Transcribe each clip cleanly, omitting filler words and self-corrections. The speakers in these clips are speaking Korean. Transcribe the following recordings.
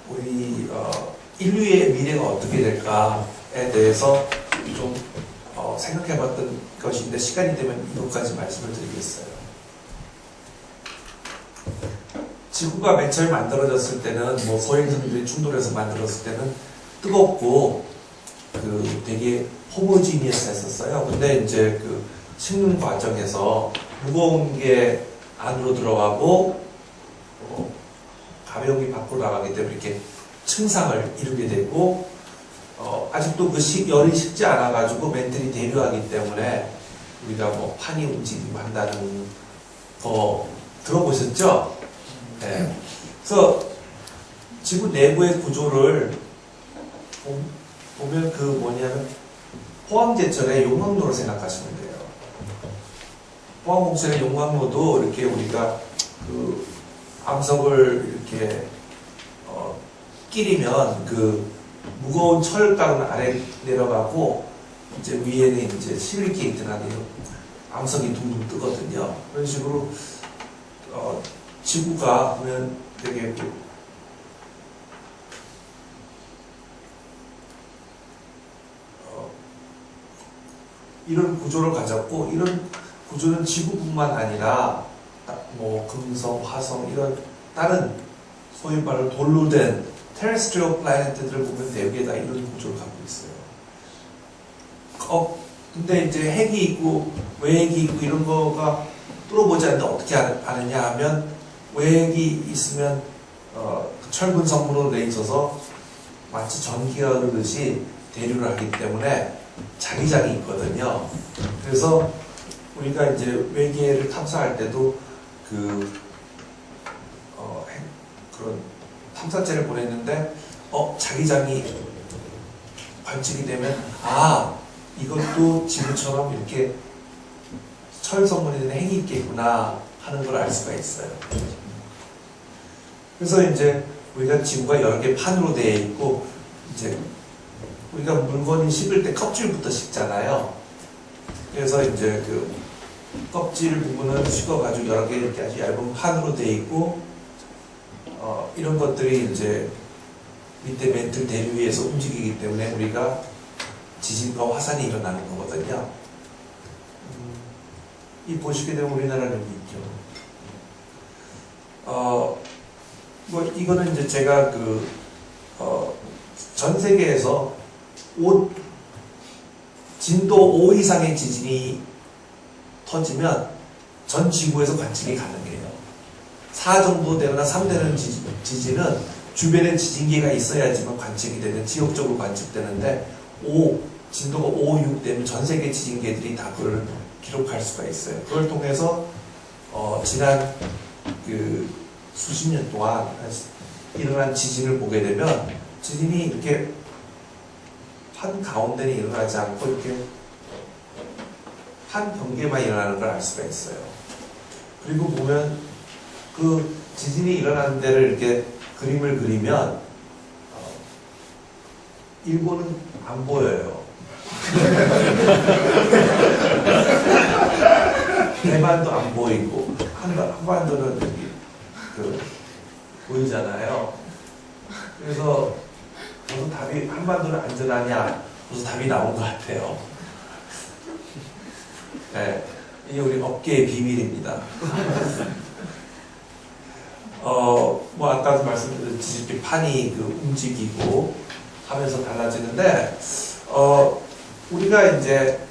우리 인류의 미래가 어떻게 될까에 대해서 좀 생각해봤던 것인데 시간이 되면 이것까지 말씀을 드리겠어요. 지구가 맨 처음 만들어졌을 때는 뭐 소행성들이 충돌해서 만들었을 때는 뜨겁고 되게 호모지니어스했었어요. 근데 이제 그 식는 과정에서 무거운 게 안으로 들어가고 가벼운 게 밖으로 나가기 때문에 이렇게 층상을 이루게 되고 아직도 그 열이 식지 않아 가지고 멘틀이 대류하기 때문에 우리가 뭐 판이 움직이고 한다는 거 들어보셨죠? 네. 그래서 지구 내부의 구조를 보면 그 뭐냐면 포항제철의 용광로로 생각하시면 돼요. 포항공천의 용광로도 이렇게 우리가 그 암석을 이렇게 끼리면 그 무거운 철가루는 아래 내려가고 이제 위에는 이제 실리케이트나 암석이 둥둥 뜨거든요. 그런 식으로 지구가 보면 되게 이런 구조를 가졌고, 이런 구조는 지구뿐만 아니라 뭐 금성, 화성 이런 다른 소위 말로 돌로 된 테레스트리얼 플래닛들을 보면 대부분 다 이런 구조를 갖고 있어요. 근데 이제 핵이 있고 외핵이 있고 이런 거가 뚫어보지 않는데 어떻게 아느냐 하면, 외핵이 있으면 철분 성분으로 돼 있어서 마치 전기가 흐르듯이 대류를 하기 때문에 자기장이 있거든요. 그래서 우리가 이제 외계를 탐사할 때도 그런 탐사체를 보냈는데 자기장이 관측이 되면 이것도 지구처럼 이렇게 철 성분이 된 핵이 있겠구나 하는 걸 알 수가 있어요. 그래서 이제 우리가 지구가 여러 개 판으로 되어 있고, 이제 우리가 물건이 식을 때 껍질부터 식잖아요. 그래서 이제 그 껍질 부분을 식어가지고 여러 개 이렇게 아주 얇은 판으로 되어 있고, 이런 것들이 이제 밑에 멘틀 대류 위에서 움직이기 때문에 우리가 지진과 화산이 일어나는 거거든요. 이 보시게 되면 우리나라는 여기 있죠. 뭐 이거는 이제 제가 전 세계에서 진도 5 이상의 지진이 터지면 전 지구에서 관측이 가능해요. 4 정도 되거나 3 되는 지진은 주변에 지진계가 있어야지만 관측이 되는, 지역적으로 관측되는데 진도가 5, 6 되면 전 세계 지진계들이 다 그걸 기록할 수가 있어요. 그걸 통해서 지난 수십 년 동안 일어난 지진을 보게 되면 지진이 이렇게 한 가운데는 일어나지 않고 이렇게 한 경계만 일어나는 걸 알 수가 있어요. 그리고 보면 그 지진이 일어나는 데를 이렇게 그림을 그리면 일본은 안 보여요. 대만도 안 보이고 한반도는 보이잖아요. 그래서 무슨 답이 한반도는 안전하냐? 무슨 답이 나온 것 같아요. 네, 이게 우리 업계의 비밀입니다. 뭐 아까도 말씀드렸듯이 이렇게 판이 움직이고 하면서 달라지는데, 우리가 이제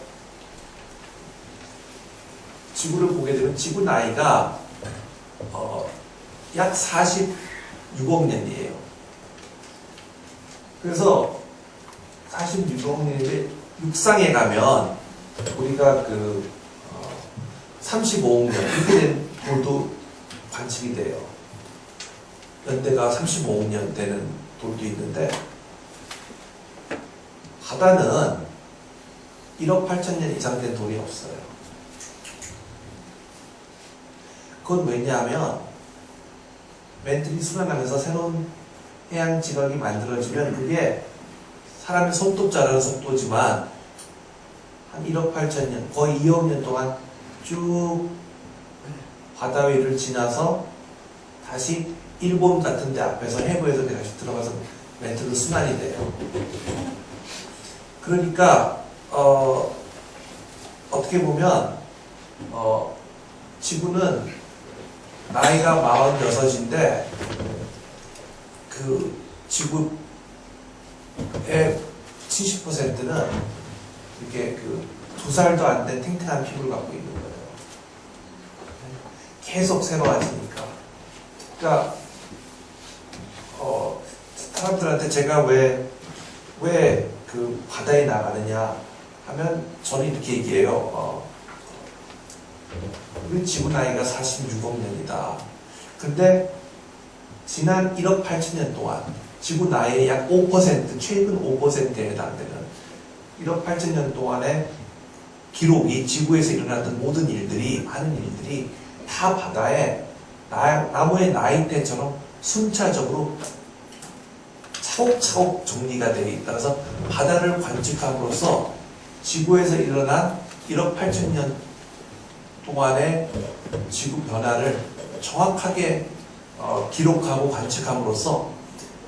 지구를 보게 되면 지구 나이가 약 46억 년이에요. 그래서 46억 년인데 육상에 가면 우리가 35억 년 이렇게 된 돌도 관측이 돼요. 연대가 35억 년 되는 돌도 있는데, 바다는 1억 8천 년 이상 된 돌이 없어요. 그건 왜냐하면 멘틀이 순환하면서 새로운 해양 지각이 만들어지면 그게 사람의 손톱 자라는 속도지만 한 1억 8천 년, 거의 2억 년 동안 쭉 바다 위를 지나서 다시 일본 같은 데 앞에서 해부에서 다시 들어가서 멘트도 순환이 돼요. 그러니까 어떻게 보면 지구는 나이가 46인데 그 지구의 70%는 이렇게 그 2살도 안 된 탱탱한 피부를 갖고 있는 거예요. 계속 새로워지니까. 그러니까 사람들한테 제가 왜 그 바다에 나가느냐 하면 저는 이렇게 얘기해요. 우리 지구 나이가 46억 년이다. 근데 지난 1억 8천 년 동안 지구 나이의 약 5%, 최근 5%에 해당되는 1억 8천 년 동안의 기록이 지구에서 일어났던 모든 일들이, 많은 일들이 다 바다에 나무의 나이대처럼 순차적으로 차곡차곡 정리가 되어 있다. 그래서 바다를 관측함으로써 지구에서 일어난 1억 8천 년 동안의 지구 변화를 정확하게 기록하고 관측함으로써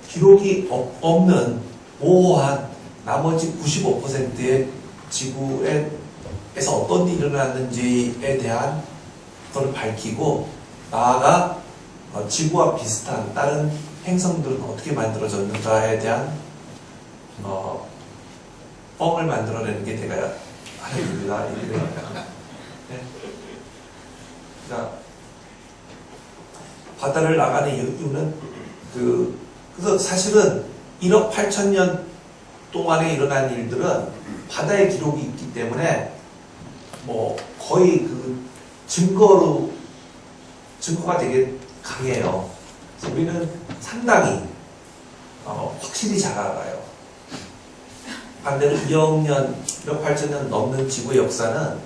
기록이 없는 모호한 나머지 95%의 지구에서 어떤 일이 일어났는지에 대한 것을 밝히고, 나아가 지구와 비슷한 다른 행성들은 어떻게 만들어졌는가에 대한 뻥을 만들어내는 게 내가 하는 일이다. 네. 그러니까 바다를 나가는 이유는 그래서 사실은 1억 8천 년 동안에 일어난 일들은 바다에 기록이 있기 때문에 뭐 거의 그 증거가 되게 강해요. 그래서 우리는 상당히 확실히 잘 알아요. 반대로 2억 8천 년 넘는 지구의 역사는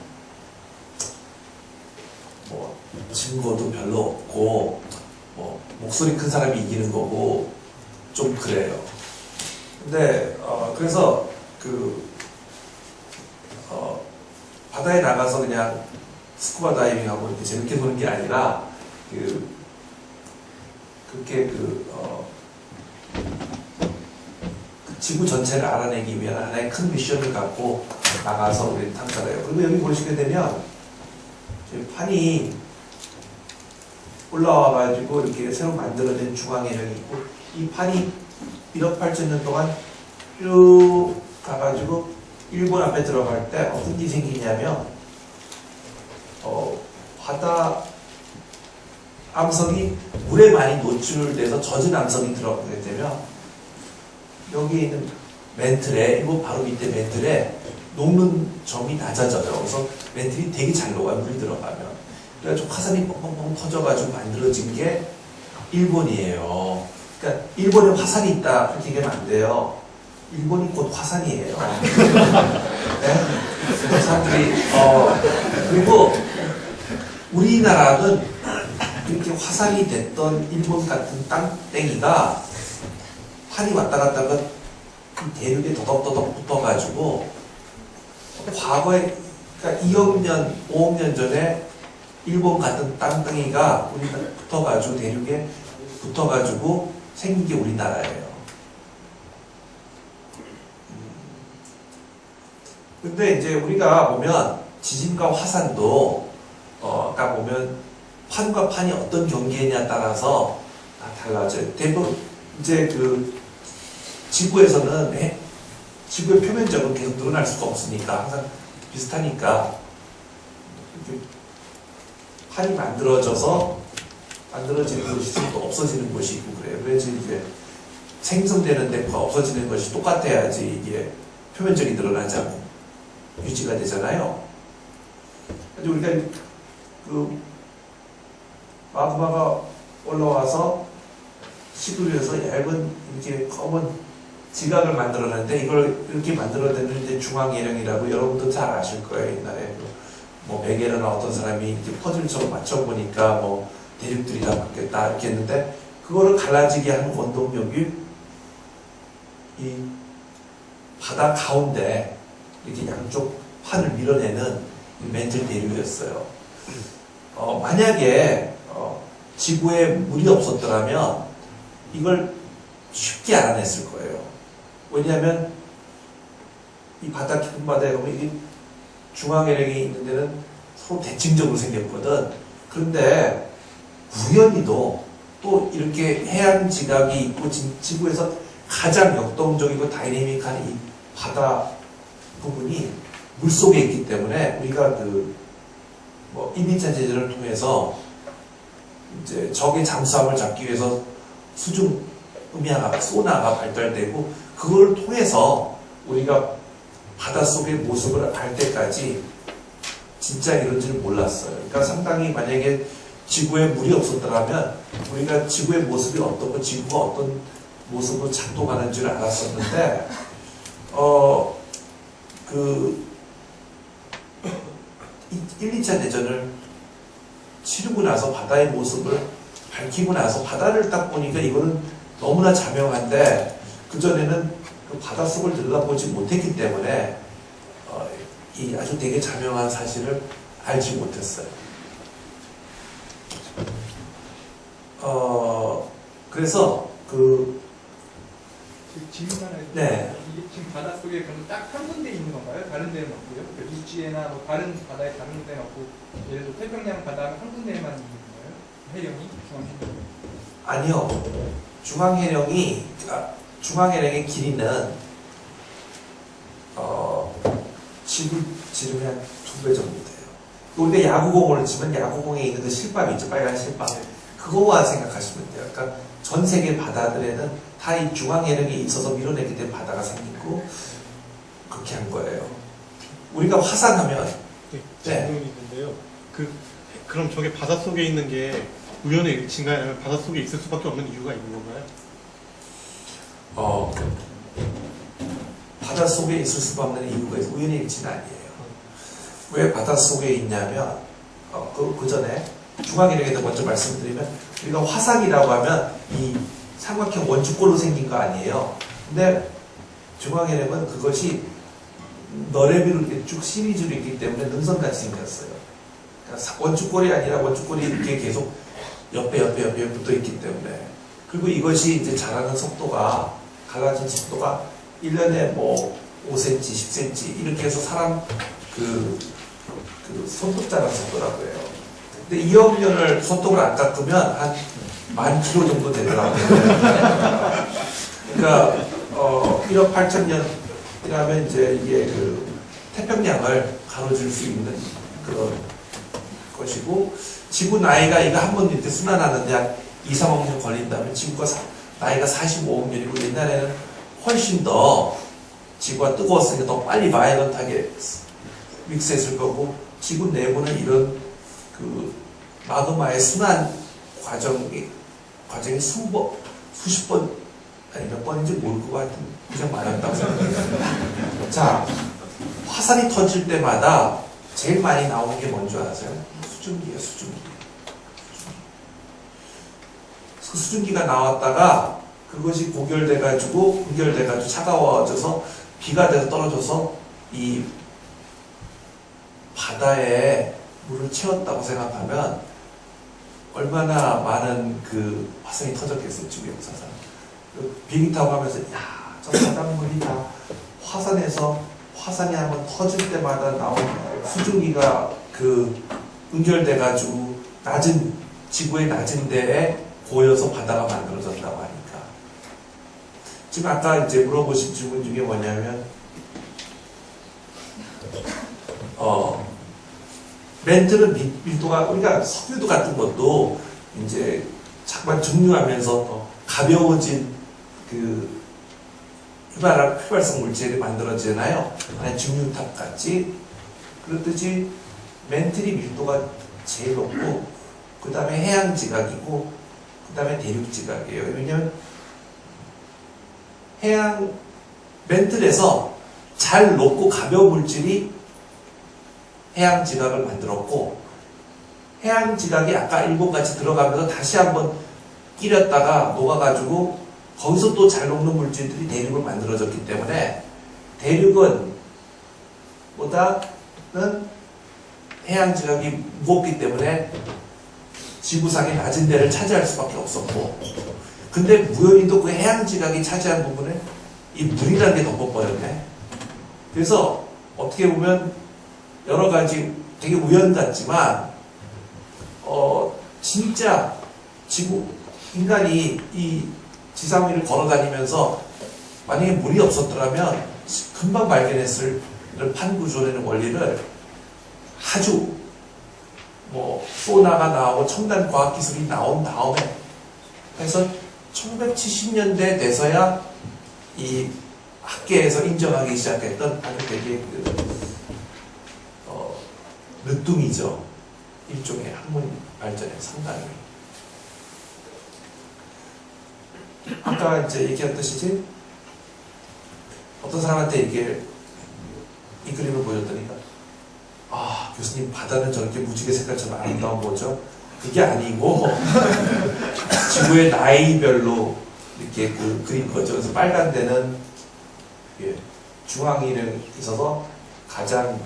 뭐 증거도 별로 없고 뭐 목소리 큰 사람이 이기는 거고 좀 그래요. 근데 그래서 바다에 나가서 그냥 스쿠버 다이빙하고 이렇게 재밌게 노는 게 아니라 그렇게 지구 전체를 알아내기 위한 하나의 큰 미션을 갖고 나가서 우리 탐사를 해요. 그리고 여기 보시게 되면 판이 올라와가지고 이렇게 새로 만들어진 중앙에는 있고, 이 판이 1억 8천 년 동안 쭉 가가지고 일본 앞에 들어갈 때 어떤 일이 생기냐면 바다 암석이 물에 많이 노출돼서 젖은 암석이 들어가게 되면 여기에 있는 멘틀에, 일본 바로 밑에 멘틀에 녹는 점이 낮아져요. 그래서 멘틀이 되게 잘 녹아요, 물이 들어가면. 그래가지고 화산이 뻥뻥뻥 터져가지고 만들어진 게 일본이에요. 그러니까 일본에 화산이 있다 그렇게 얘기하면 안 돼요. 일본이 곧 화산이에요. 네? 그래서 사람들이 그리고 우리나라는 이렇게 화산이 됐던 일본 같은 땅땡이가 판이 왔다 갔다 하면 대륙에 더덕더덕 붙어가지고 과거에, 그러니까 2억 년, 5억 년 전에 일본 같은 땅덩이가 우리나라 붙어가지고 대륙에 붙어가지고 생긴 게 우리나라예요. 근데 이제 우리가 보면 지진과 화산도 딱 보면 판과 판이 어떤 경계냐에 따라서 다 달라져요. 대부분 이제 지구에서는 지구의 표면적은 계속 늘어날 수가 없으니까 항상 비슷하니까 판이 만들어지는 곳이 있고 또 없어지는 곳이 있고 그래요. 그래서 이제 생성되는 데과 없어지는 것이 똑같아야지 이게 표면적이 늘어나지 않고 유지가 되잖아요. 그래서 우리가 마그마가 올라와서 시그리에서 얇은 이렇게 검은 지각을 만들어냈는데, 이걸 이렇게 만들어냈는데 중앙예령이라고 여러분도 잘 아실 거예요. 옛날에 뭐 베게르나 어떤 사람이 이렇게 퍼즐처럼 맞춰보니까 뭐 대륙들이 다 바뀌었다 이렇게 했는데, 그거를 갈라지게 하는 원동력이 이 바다 가운데 이렇게 양쪽 판을 밀어내는 멘틀 대륙이었어요. 만약에 지구에 물이 없었더라면 이걸 쉽게 알아냈을 거예요. 왜냐하면 이 바다 깊은 바다에 보면 이 중앙해령이 있는 데는 서로 대칭적으로 생겼거든. 그런데 우연히도 또 이렇게 해안 지각이 있고 지구에서 가장 역동적이고 다이내믹한 이 바다 부분이 물속에 있기 때문에 우리가 뭐 1인차 제재를 통해서 이제 적의 잠수함을 잡기 위해서 수중 음향학, 소나가 발달되고 그걸 통해서 우리가 바닷속의 모습을 알 때까지 진짜 이런지는 몰랐어요. 그러니까 상당히 만약에 지구에 물이 없었더라면 우리가 지구의 모습이 어떻고 지구가 어떤 모습으로 작동하는 줄 알았었는데 1, 2차 대전을 치르고 나서 바다의 모습을 밝히고 나서 바다를 딱 보니까 이거는 너무나 자명한데 그전에는 그 바닷속을 들여다보지 못했기 때문에 이 아주 되게 자명한 사실을 알지 못했어요. 그래서 질문 하나 해도 네. 이게 지금 바닷속에 그럼 딱 한 군데 있는 건가요? 다른 데는 없고요? 그러니까 육지에나 뭐 다른 바다에 다른 데는 없고 예를 들어 태평양 바다는 한 군데에만 있는 건가요? 해령이? 아니요. 중앙해령의 길이는 지름이 한 2배 정도 돼요. 우리가 야구공을 치면 야구공에 있는 그 실밥 있죠. 빨간 실밥. 그거와 생각하시면 돼요. 그러니까 전 세계 바다들에는 다 이 중앙해령이 있어서 밀어내게 된 바다가 생기고 그렇게 한 거예요. 우리가 화산하면 질문이 있는데요. 그럼 저게 바닷속에 있는 게 우연의 일치인가요? 아니면 바닷속에 있을 수밖에 없는 이유가 있는 건가요? 바닷속에 있을 수밖에 없는 이유가 있어요. 우연의 일치는 아니에요. 왜 바닷속에 있냐면 그 전에 중앙해령에 대해 먼저 말씀드리면 우리가 화산이라고 하면 이 삼각형 원주골로 생긴 거 아니에요. 근데 중앙해령은 그것이 너레비로 이렇게 쭉 시리즈로 있기 때문에 능선같이 생겼어요. 그러니까 원주골이 아니라 원주골이 이렇게 계속 옆에 붙어 있기 때문에. 그리고 이것이 이제 자라는 속도가, 갈라진 속도가 1년에 뭐 5cm, 10cm 이렇게 해서 사람 손톱 자라는 속도라고 해요. 근데 2억 년을 손톱을 안 깎으면 한 10,000km 정도 되더라고요. 그러니까 1억 8천년이라면 이제 이게 태평양을 가로질 수 있는 그런 것이고, 지구 나이가 이거 한 번 이렇게 순환하는데 한 2, 3억 년 걸린다면 지구가 나이가 45억 년이고 옛날에는 훨씬 더 지구가 뜨거웠으니까 더 빨리 바이런트하게 믹스했을 거고, 지구 내부는 이런 마그마의 순환 과정이 수십 번, 아니 몇 번인지 모를 것 같은 그냥 많았다고 생각해요. 자, 화산이 터질 때마다 제일 많이 나오는 게 뭔지 아세요? 수증기예요, 수증기. 그 수증기가 나왔다가 그것이 고결돼가지고 차가워져서 비가 돼서 떨어져서 이 바다에 물을 채웠다고 생각하면 얼마나 많은 화산이 터졌겠어요, 지구 역사상. 비행기 타고 가면서, 야, 저 바닷물이 다 화산이 한번 터질 때마다 나온 수증기가 응결돼가지고 지구의 낮은 데에 고여서 바다가 만들어졌다고 하니까. 지금 아까 이제 물어보신 질문 중에 뭐냐면, 멘트는 밀도가, 우리가 석유도 같은 것도 이제 자꾸만 증류하면서 더 가벼워진 휘발성 물질이 만들어지잖아요. 증류탑 같이. 그렇듯이 멘틀이 밀도가 제일 높고, 그 다음에 해양지각이고, 그 다음에 대륙지각이에요. 왜냐면 멘틀에서 잘 녹고 가벼운 물질이 해양지각을 만들었고, 해양지각이 아까 일본같이 들어가면서 다시 한번 끼렸다가 녹아가지고 거기서 또 잘 녹는 물질들이 대륙을 만들어졌기 때문에, 대륙은 보다는 해양지각이 무겁기 때문에 지구상의 낮은 데를 차지할 수밖에 없었고, 근데 우연히 또 그 해양지각이 차지한 부분에 이 물이라는 게 덮어버렸네. 그래서 어떻게 보면 여러 가지 되게 우연 같지만 진짜 인간이 이 지상 위를 걸어다니면서 만약에 물이 없었더라면 금방 발견했을 이런 판구조라는 원리를 아주 소나가 나오고 첨단 과학기술이 나온 다음에 해서 1970년대 돼서야 이 학계에서 인정하기 시작했던 아주 되게 늦둥이죠. 일종의 학문 발전의 상당히. 아까 이제 얘기했듯이 어떤 사람한테 이 그림을 보여줬더니 교수님 바다는 저렇게 무지개 색깔처럼 아름다운 거죠? 그게 아니고 지구의 나이별로 이렇게 그린 거죠. 그래서 빨간 데는 중앙에 있어서 가장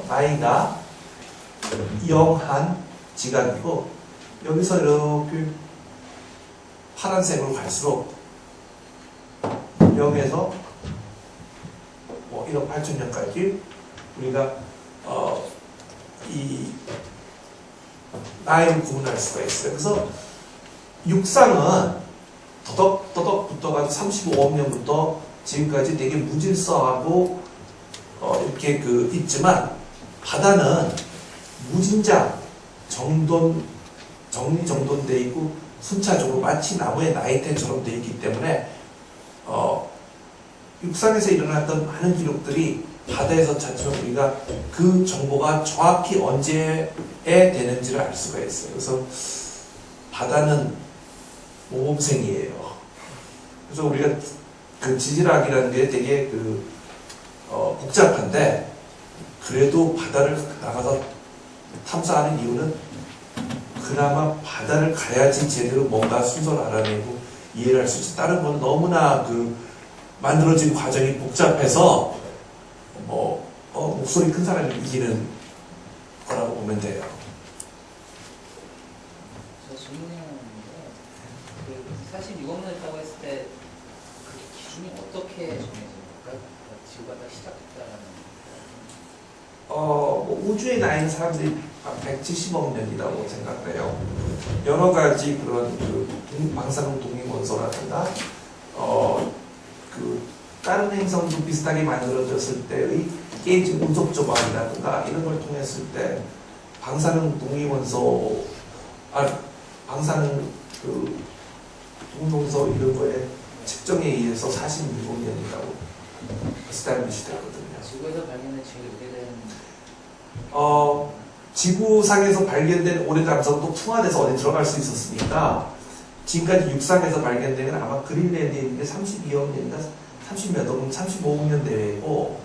나이가 영한 지각이고, 여기서 이렇게 파란색으로 갈수록 0에서 1억 8천년까지 우리가 이 나이를 구분할 수가 있어요. 그래서 육상은 더덕더덕 붙어가지고 35억 년부터 지금까지 되게 무질서하고 이렇게 있지만, 바다는 무진장 정리정돈되어 있고 순차적으로 마치 나무의 나이테처럼 되어 있기 때문에 육상에서 일어났던 많은 기록들이 바다에서 찾으면 우리가 그 정보가 정확히 언제에 되는지를 알 수가 있어요. 그래서 바다는 모범생이에요. 그래서 우리가 지질학이라는 게 되게 복잡한데, 그래도 바다를 나가서 탐사하는 이유는 그나마 바다를 가야지 제대로 뭔가 순서를 알아내고 이해를 할 수 있지. 다른 건 너무나 만들어진 과정이 복잡해서 목소리 큰 사람이 이기는 거라고 보면 돼요. 저 질문이 하나 있는데, 사실 6억 년 있다고 했을 때 그 기준이 어떻게 정해집니까? 지구가 딱 시작됐다라는. 우주에 나 있는 사람들이 170억 년이라고 생각해요. 여러 가지 그런 방사능 독립원소라든가 다른 행성도 비슷하게 만들어졌을 때의 깨진 운석 조각이라든가 이런 걸 통했을 때 방사능 독립원소, 방사능 독립원소 이런 거에 측정에 의해서 46년이라고 스타일리시 됐거든요. 지구에서 발견된 제일 오래된 지구상에서 발견된 오래된 암석도 풍화돼서 어디 들어갈 수 있었으니까 지금까지 육상에서 발견된 건 아마 그린랜드에 있는 게 32억 년인가 30몇 억, 35억 년 내외고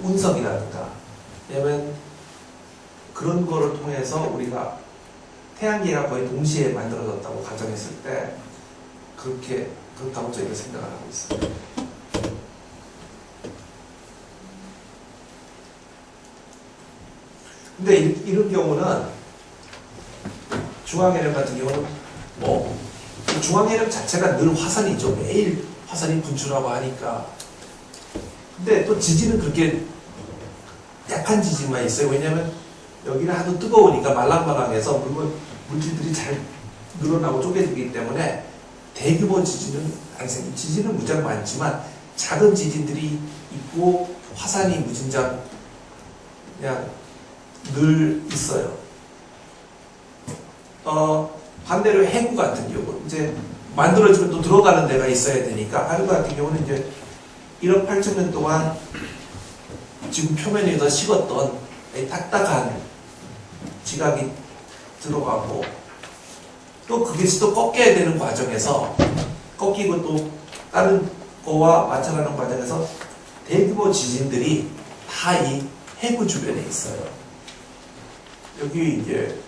운석이라든가, 왜냐면 그런 거를 통해서 우리가 태양계가 거의 동시에 만들어졌다고 가정했을 때 그렇다고 저희가 생각을 하고 있어요. 근데 이런 경우는 중앙해력 같은 경우는 중앙해력 자체가 늘 화산이죠. 매일 화산이 분출하고 하니까. 근데 또 지진은 그렇게 약한 지진만 있어요. 왜냐하면 여기는 하도 뜨거우니까 말랑말랑해서 물질들이 잘 늘어나고 쪼개지기 때문에 대규모 지진은 안 생깁니다. 지진은 무지하게 많지만 작은 지진들이 있고 화산이 무진장 그냥 늘 있어요. 반대로 해구 같은 경우 이제 만들어지면 또 들어가는 데가 있어야 되니까, 해구 같은 경우는 이제 1억 8천 년 동안 지금 표면에서 식었던 딱딱한 지각이 들어가고, 또 그게 또 꺾여야 되는 과정에서 꺾이고 또 다른 거와 마찰하는 과정에서 대규모 지진들이 다 이 해구 주변에 있어요. 여기 이제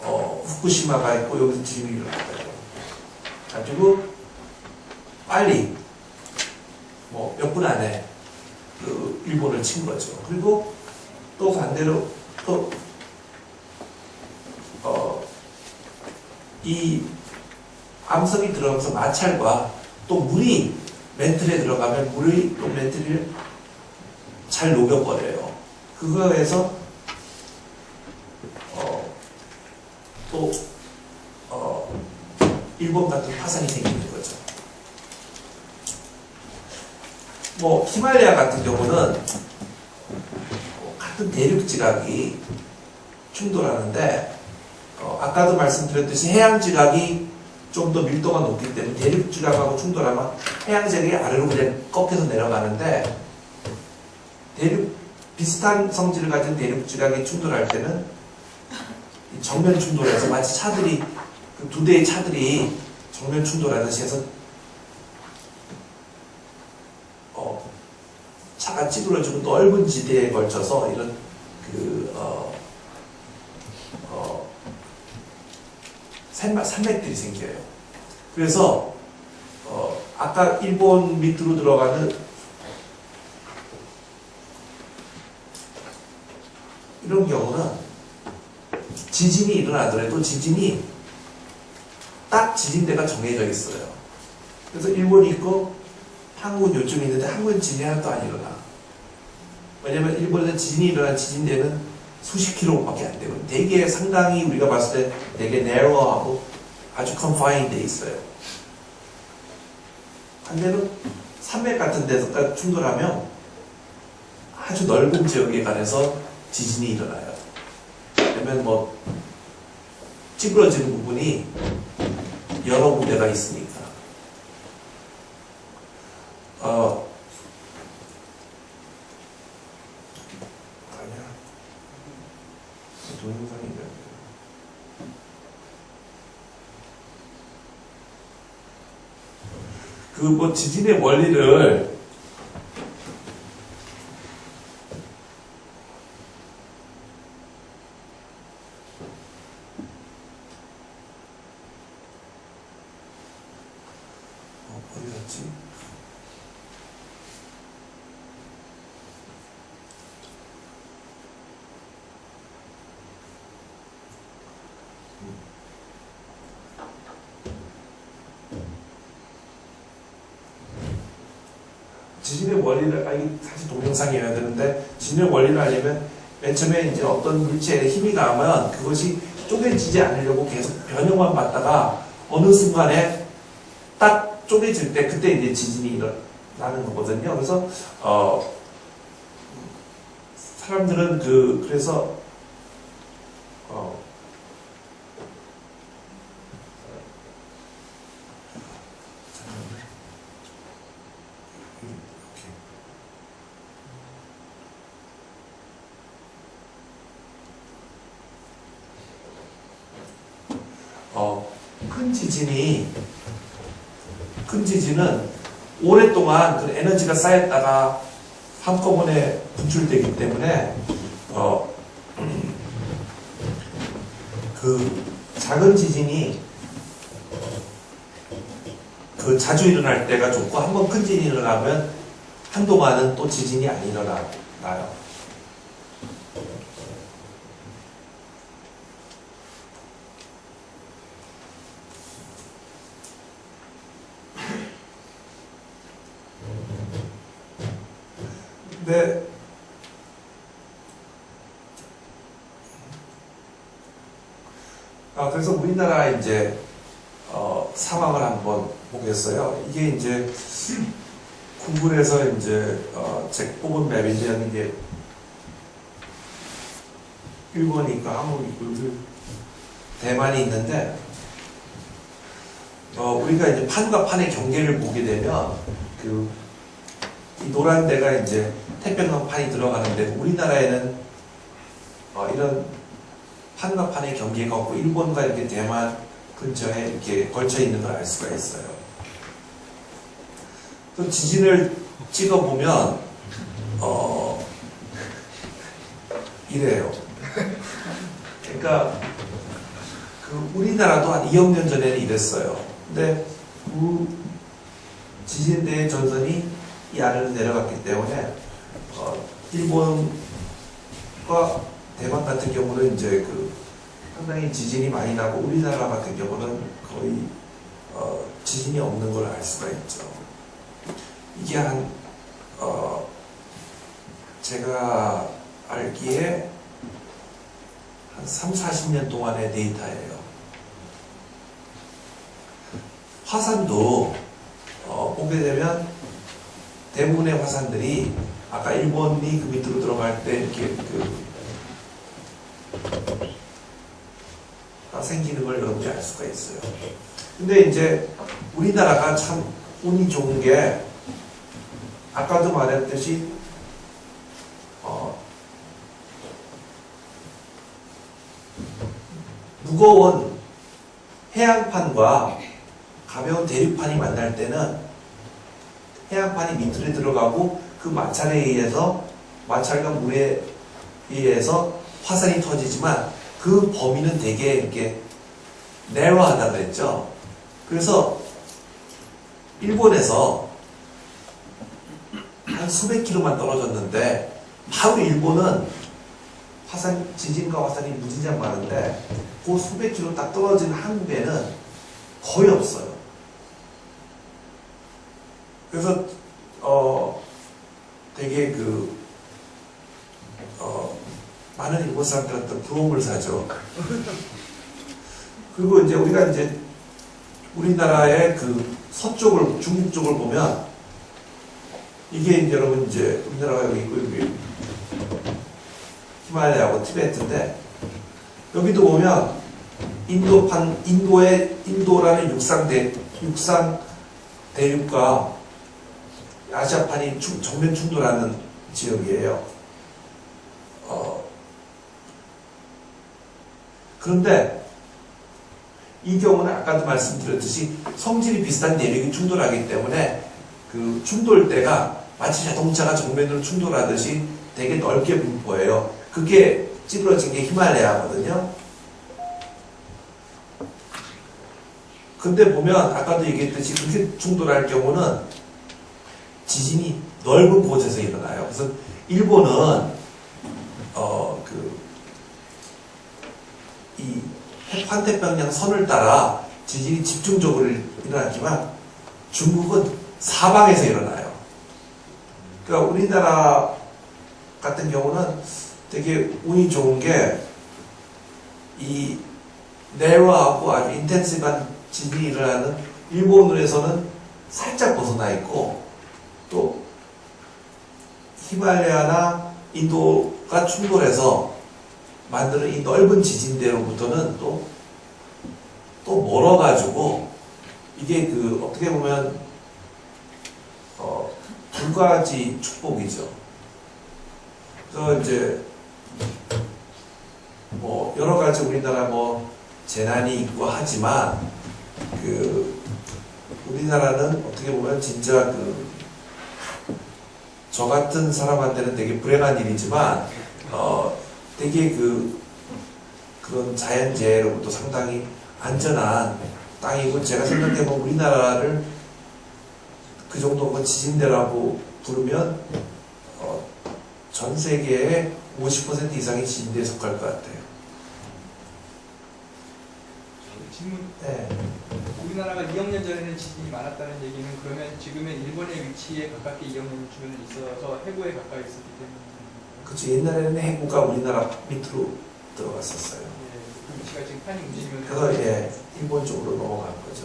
후쿠시마가 있고 여기서 지진이 일어났어요. 가지고 빨리 몇 분 안에 일본을 친 거죠. 그리고 또 반대로 또 이 암석이 들어가면서 마찰과 또 물이 멘틀에 들어가면 물이 또 멘틀을 잘 녹여버려요. 그거에서 또 일본 같은 파산이 생기는 거죠. 뭐 히말라야 같은 경우는 같은 대륙 지각이 충돌하는데 아까도 말씀드렸듯이 해양 지각이 좀 더 밀도가 높기 때문에 대륙 지각하고 충돌하면 해양 지각이 아래로 그냥 꺾여서 내려가는데 비슷한 성질을 가진 대륙 지각이 충돌할 때는 정면 충돌해서 마치 차들이 그 두 대의 차들이 정면 충돌하듯이 해서 차가 찌그러지고 넓은 지대에 걸쳐서 이런 산맥들이 생겨요. 그래서 아까 일본 밑으로 들어가는 이런 경우는 지진이 일어나더라도 지진이 딱 지진대가 정해져 있어요. 그래서 일본이 있고 한국은 요쯤에 있는데 한국은 지진이 하나도 안 일어나. 왜냐면 일본에서 지진이 일어난 지진대는 수십 킬로밖에 안 되고 되게 상당히 우리가 봤을 때 되게 narrow하고 아주 confined 돼 있어요. 반대로 산맥 같은 데서 충돌하면 아주 넓은 지역에 관해서 지진이 일어나요. 그러면 뭐 찌그러지는 부분이 여러 군데가 있으니까. 동영상인데. 그 뭐 지진의 원리를 어디 갔지? 지진의 원리를 알기 사실 동영상이어야 되는데 지진의 원리를 알려면 맨 처음에 이제 어떤 물체에 힘이 가면 그것이 쪼개지지 않으려고 계속 변형만 받다가 어느 순간에 딱 쪼개질 때 그때 이제 지진이 일어나는 거거든요. 그래서 사람들은 그래서 큰 지진은 오랫동안 그 에너지가 쌓였다가 한꺼번에 분출되기 때문에 그 작은 지진이 그 자주 일어날 때가 좋고 한번 큰 지진이 일어나면 한동안은 또 지진이 안 일어나요. 네. 그래서 우리나라 이제 상황을 한번 보겠어요. 이게 이제 구글에서 이제 제 뽑은 맵인데 이게 일본이 있고 한국이 있고 대만이 있는데 우리가 이제 판과 판의 경계를 보게 되면 이 노란 데가 이제 태평양 판이 들어가는데 우리나라에는 이런 판과 판의 경계가 없고 일본과 이렇게 대만 근처에 이렇게 걸쳐 있는 걸 알 수가 있어요. 또 지진을 찍어 보면 이래요. 그러니까 우리나라도 한 2억 년 전에는 이랬어요. 근데 지진대의 전선이 이 아래로 내려갔기 때문에 일본 한국과 대만 같은 경우는 이제 그 상당히 지진이 많이 나고 우리나라 같은 경우는 거의 지진이 없는 걸 알 수가 있죠. 이게 제가 알기에 한 3, 40년 동안의 데이터예요. 화산도 보게 되면 대부분의 화산들이 아까 일본이 그 밑으로 들어갈 때 이렇게 생기는 걸 여러분이 알 수가 있어요. 근데 이제 우리나라가 참 운이 좋은 게 아까도 말했듯이 무거운 해양판과 가벼운 대륙판이 만날 때는 해양판이 밑으로 들어가고 그 마찰에 의해서 마찰과 물에 의해서 화산이 터지지만 그 범위는 되게 이렇게 내로하다 그랬죠. 그래서 일본에서 한 수백 킬로만 떨어졌는데 바로 일본은 지진과 화산이 무진장 많은데 그 수백 킬로 딱 떨어진 한국에는 거의 없어요. 그래서 되게 많은 일본 사람들한테 부러움을 사죠. 그리고 이제 우리가 이제 우리나라의 그 서쪽을 중국 쪽을 보면 이게 이제 여러분 이제 우리나라가 여기 있고 여기 히말라야하고 티베트인데 여기도 보면 인도라는 육상 대륙과 아시아판이 정면 충돌하는 지역이에요. 그런데 이 경우는 아까도 말씀드렸듯이 성질이 비슷한 내륙이 충돌하기 때문에 그 충돌대가 마치 자동차가 정면으로 충돌하듯이 되게 넓게 분포해요. 그게 찌그러진 게 히말라야거든요. 근데 보면 아까도 얘기했듯이 그렇게 충돌할 경우는 지진이 넓은 곳에서 일어나요. 그래서 일본은 이 환태평양 선을 따라 지진이 집중적으로 일어나지만 중국은 사방에서 일어나요. 그러니까 우리나라 같은 경우는 되게 운이 좋은 게 이 내로하고 아주 인텐시브한 지진이 일어나는 일본에서는 살짝 벗어나 있고 또 히말라야나 인도가 충돌해서 만드는 이 넓은 지진대로부터는 또 멀어가지고 이게 어떻게 보면 두 가지 축복이죠. 그래서 이제 뭐 여러 가지 우리나라 재난이 있고 하지만 우리나라는 어떻게 보면 진짜 저 같은 사람한테는 되게 불행한 일이지만 되게 그런 자연재해로부터 상당히 안전한 땅이고 제가 생각해보면 우리나라를 그 정도 지진대라고 부르면 전 세계의 50% 이상이 지진대에 속할 것 같아요. 질문. 네. 우리나라가 2억 년 전에는 지진이 많았다는 얘기는 그러면 지금의 일본의 위치에 가깝게 2억 년 주변에 있어서 해구에 가까이 있었기 때문에. 그렇죠. 옛날에는 해구가 우리나라 밑으로 들어갔었어요. 예, 그 위치가 지금 판이 움직이면서. 그래서 일본 쪽으로 넘어간 거죠.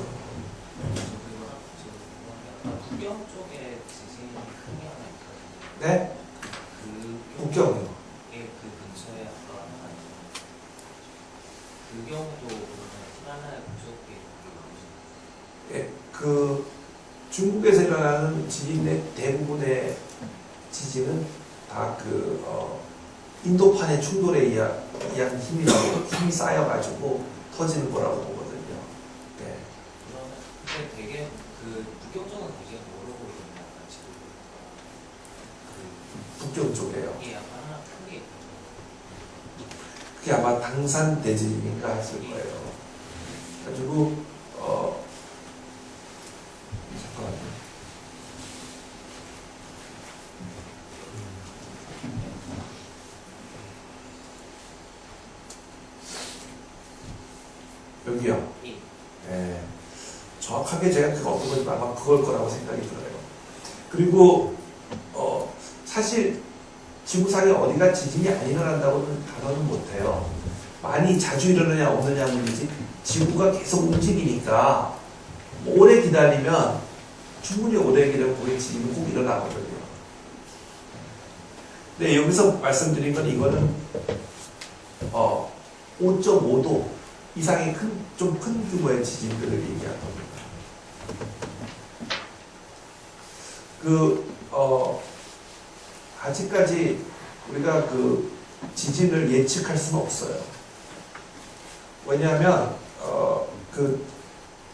북경 쪽에 지진이 크게 하나 있거든요. 네? 북경이요. 그 근처에 아까 그 경우도 그러면 히말라야 그쪽에 예, 중국에서 일어나는 지진의 대부분의 지진은 다 인도판의 충돌에 의한 힘이 쌓여가지고 터지는 거라고 보거든요. 네. 근데 되게 북경 쪽은 되게 멀어 보이던데 아까 지금 북경 쪽이에요. 이게 약간 하나 큰 게 있거든요. 그게 아마 당산 대지진인가 했을 거예요. 그래가지고 잠깐만요. 1. 예, 정확하게 제가 그거 어떤 건지 아마 그걸 거라고 생각이 들어요. 그리고 사실 지구상에 어디가 지진이 안 일어난다고는 단언은 못해요. 많이 자주 일어나냐 없느냐 문제지 지구가 계속 움직이니까 오래 기다리면 충분히 오래 기다리면 거기 지진이 꼭 일어나거든요. 근데 여기서 말씀드린 건 이거는 5.5도 이상의 좀 큰 규모의 지진들을 얘기한 겁니다. 아직까지 우리가 그 지진을 예측할 수는 없어요. 왜냐하면 그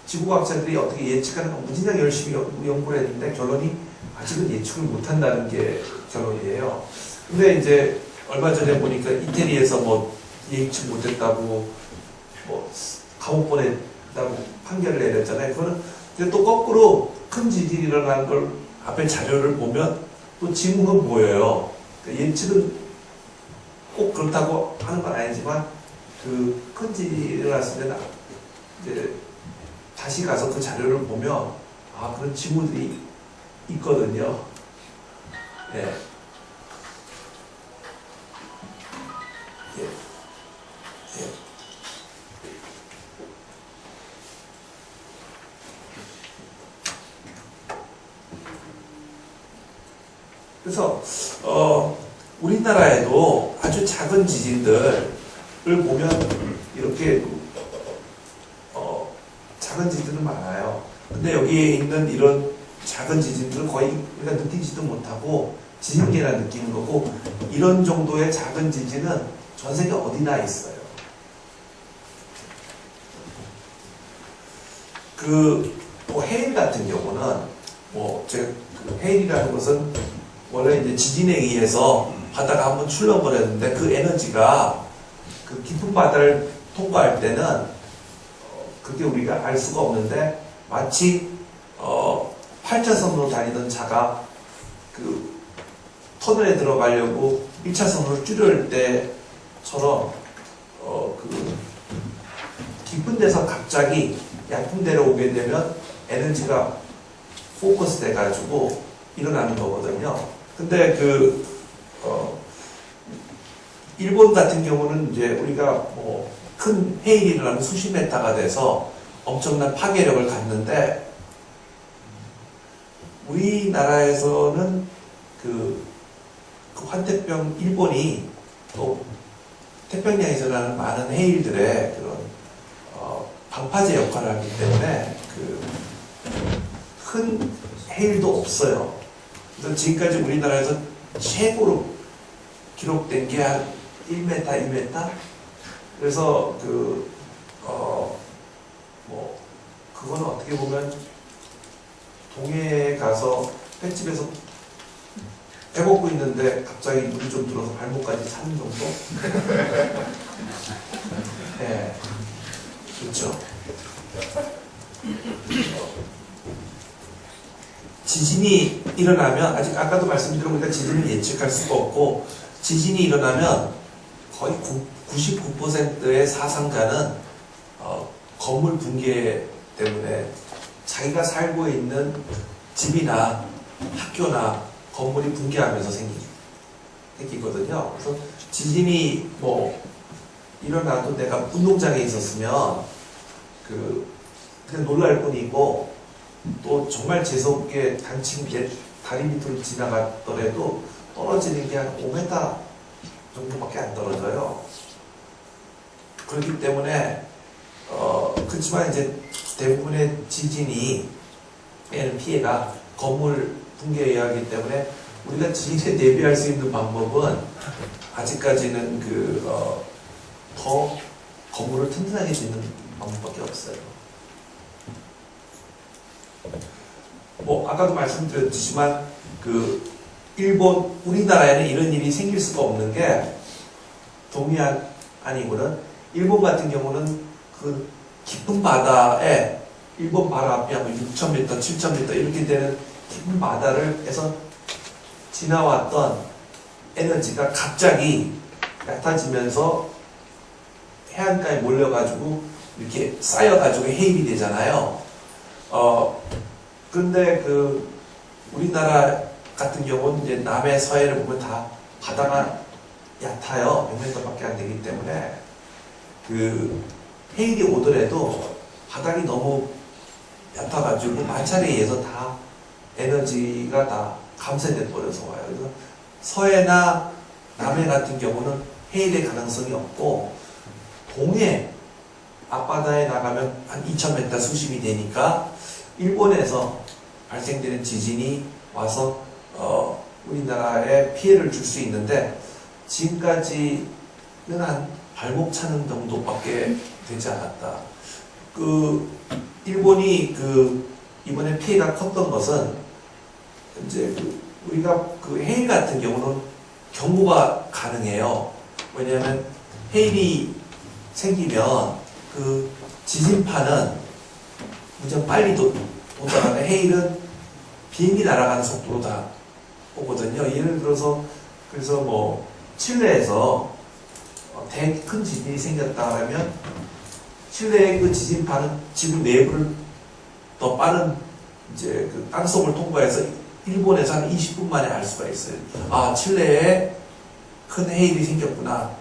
지구과학자들이 어떻게 예측하는 거 무진장 열심히 연구를 했는데 결론이 아직은 예측을 못한다는 게 결론이에요. 근데 이제 얼마 전에 보니까 이태리에서 뭐 예측 못했다고 뭐 감옥 보냈다고 판결을 내렸잖아요. 그거는 근데 또 거꾸로 큰 지진이 일어나는 걸 앞에 자료를 보면 또 징후는 보여요. 그러니까 예측은 꼭 그렇다고 하는 건 아니지만 그 큰 지진이 일어났을 때는 이제 다시 가서 그 자료를 보면 그런 징후들이 있거든요. 예. 예. 예. 그래서 우리나라에도 아주 작은 지진들을 보면 이렇게 작은 지진들은 많아요. 근데 여기에 있는 이런 작은 지진들은 거의 우리가 느끼지도 못하고 지진계라 느끼는 거고 이런 정도의 작은 지진은 전 세계 어디나 있어요. 뭐 해일 같은 경우는 제가 그 해일이라는 것은 원래 이제 지진에 의해서 바다가 한번 출렁거렸는데 그 에너지가 그 깊은 바다를 통과할 때는 그게 우리가 알 수가 없는데 마치 8차선으로 다니던 차가 그 터널에 들어가려고 1차선으로 줄일 때처럼 그 깊은 데서 갑자기 얕은 데로 오게 되면 에너지가 포커스 돼가지고 일어나는 거거든요. 근데 일본 같은 경우는 이제 우리가 큰 해일이 일어나면 수십 메타가 돼서 엄청난 파괴력을 갖는데 우리나라에서는 그 환태평 일본이 또 태평양에서 일어나는 많은 해일들의 그런 방파제 역할을 하기 때문에 큰 해일도 없어요. 그래서 지금까지 우리나라에서 최고로 기록된 게 한 1m, 2m? 그래서 그건 어떻게 보면 동해에 가서 횟집에서 배 먹고 있는데 갑자기 물이 좀 들어서 발목까지 차는 정도? 네. 그렇죠. 지진이 일어나면 아까도 말씀드린 보니까 지진을 예측할 수가 없고 지진이 일어나면 거의 99%의 사상자는 건물 붕괴 때문에 자기가 살고 있는 집이나 학교나 건물이 붕괴하면서 생기거든요. 그래서 지진이 일어나도 내가 운동장에 있었으면 그냥 놀랄 뿐이고 또 정말 재수없게 다리 밑으로 지나갔더라도 떨어지는 게 한 5m 정도밖에 안 떨어져요. 그렇기 때문에 그렇지만 이제 대부분의 지진이 피해가 건물 붕괴에 의하기 때문에 우리가 지진에 대비할 수 있는 방법은 아직까지는 더 건물을 튼튼하게 짓는 방법밖에 없어요. 아까도 말씀드렸지만 우리나라에는 이런 일이 생길 수가 없는 게 동해안이고는 일본 같은 경우는 그 깊은 바다에 일본 바로 앞이 한 6,000m, 7,000m 이렇게 되는 깊은 바다를 해서 지나왔던 에너지가 갑자기 얕아지면서 해안가에 몰려가지고 이렇게 쌓여가지고 해일이 되잖아요. 근데 그 우리나라 같은 경우는 이제 남해 서해를 보면 다 바다가 얕아요. 100m밖에 안 되기 때문에 그 해일이 오더라도 바닥이 너무 얕아가지고 마찰에 의해서 다 에너지가 다 감쇄돼 버려서 와요. 그래서 서해나 남해 같은 경우는 해일의 가능성이 없고, 동해 앞바다에 나가면 한 2000m 수심이 되니까 일본에서 발생되는 지진이 와서 우리나라에 피해를 줄 수 있는데, 지금까지는 한 발목 차는 정도밖에 되지 않았다. 그 일본이 그 이번에 피해가 컸던 것은 이제 우리가 그 해일 같은 경우는 경보가 가능해요. 왜냐하면 해일이 생기면 그 지진파는 무척 빨리 도착하는, 해일은 비행기 날아가는 속도로 다 오거든요. 예를 들어서 그래서 뭐 칠레에서 큰 지진이 생겼다 하면 칠레의 그 지진파는 지구 내부를 더 빠른 이제 그 땅속을 통과해서 일본에서 한 20분 만에 알 수가 있어요. 아, 칠레에 큰 해일이 생겼구나.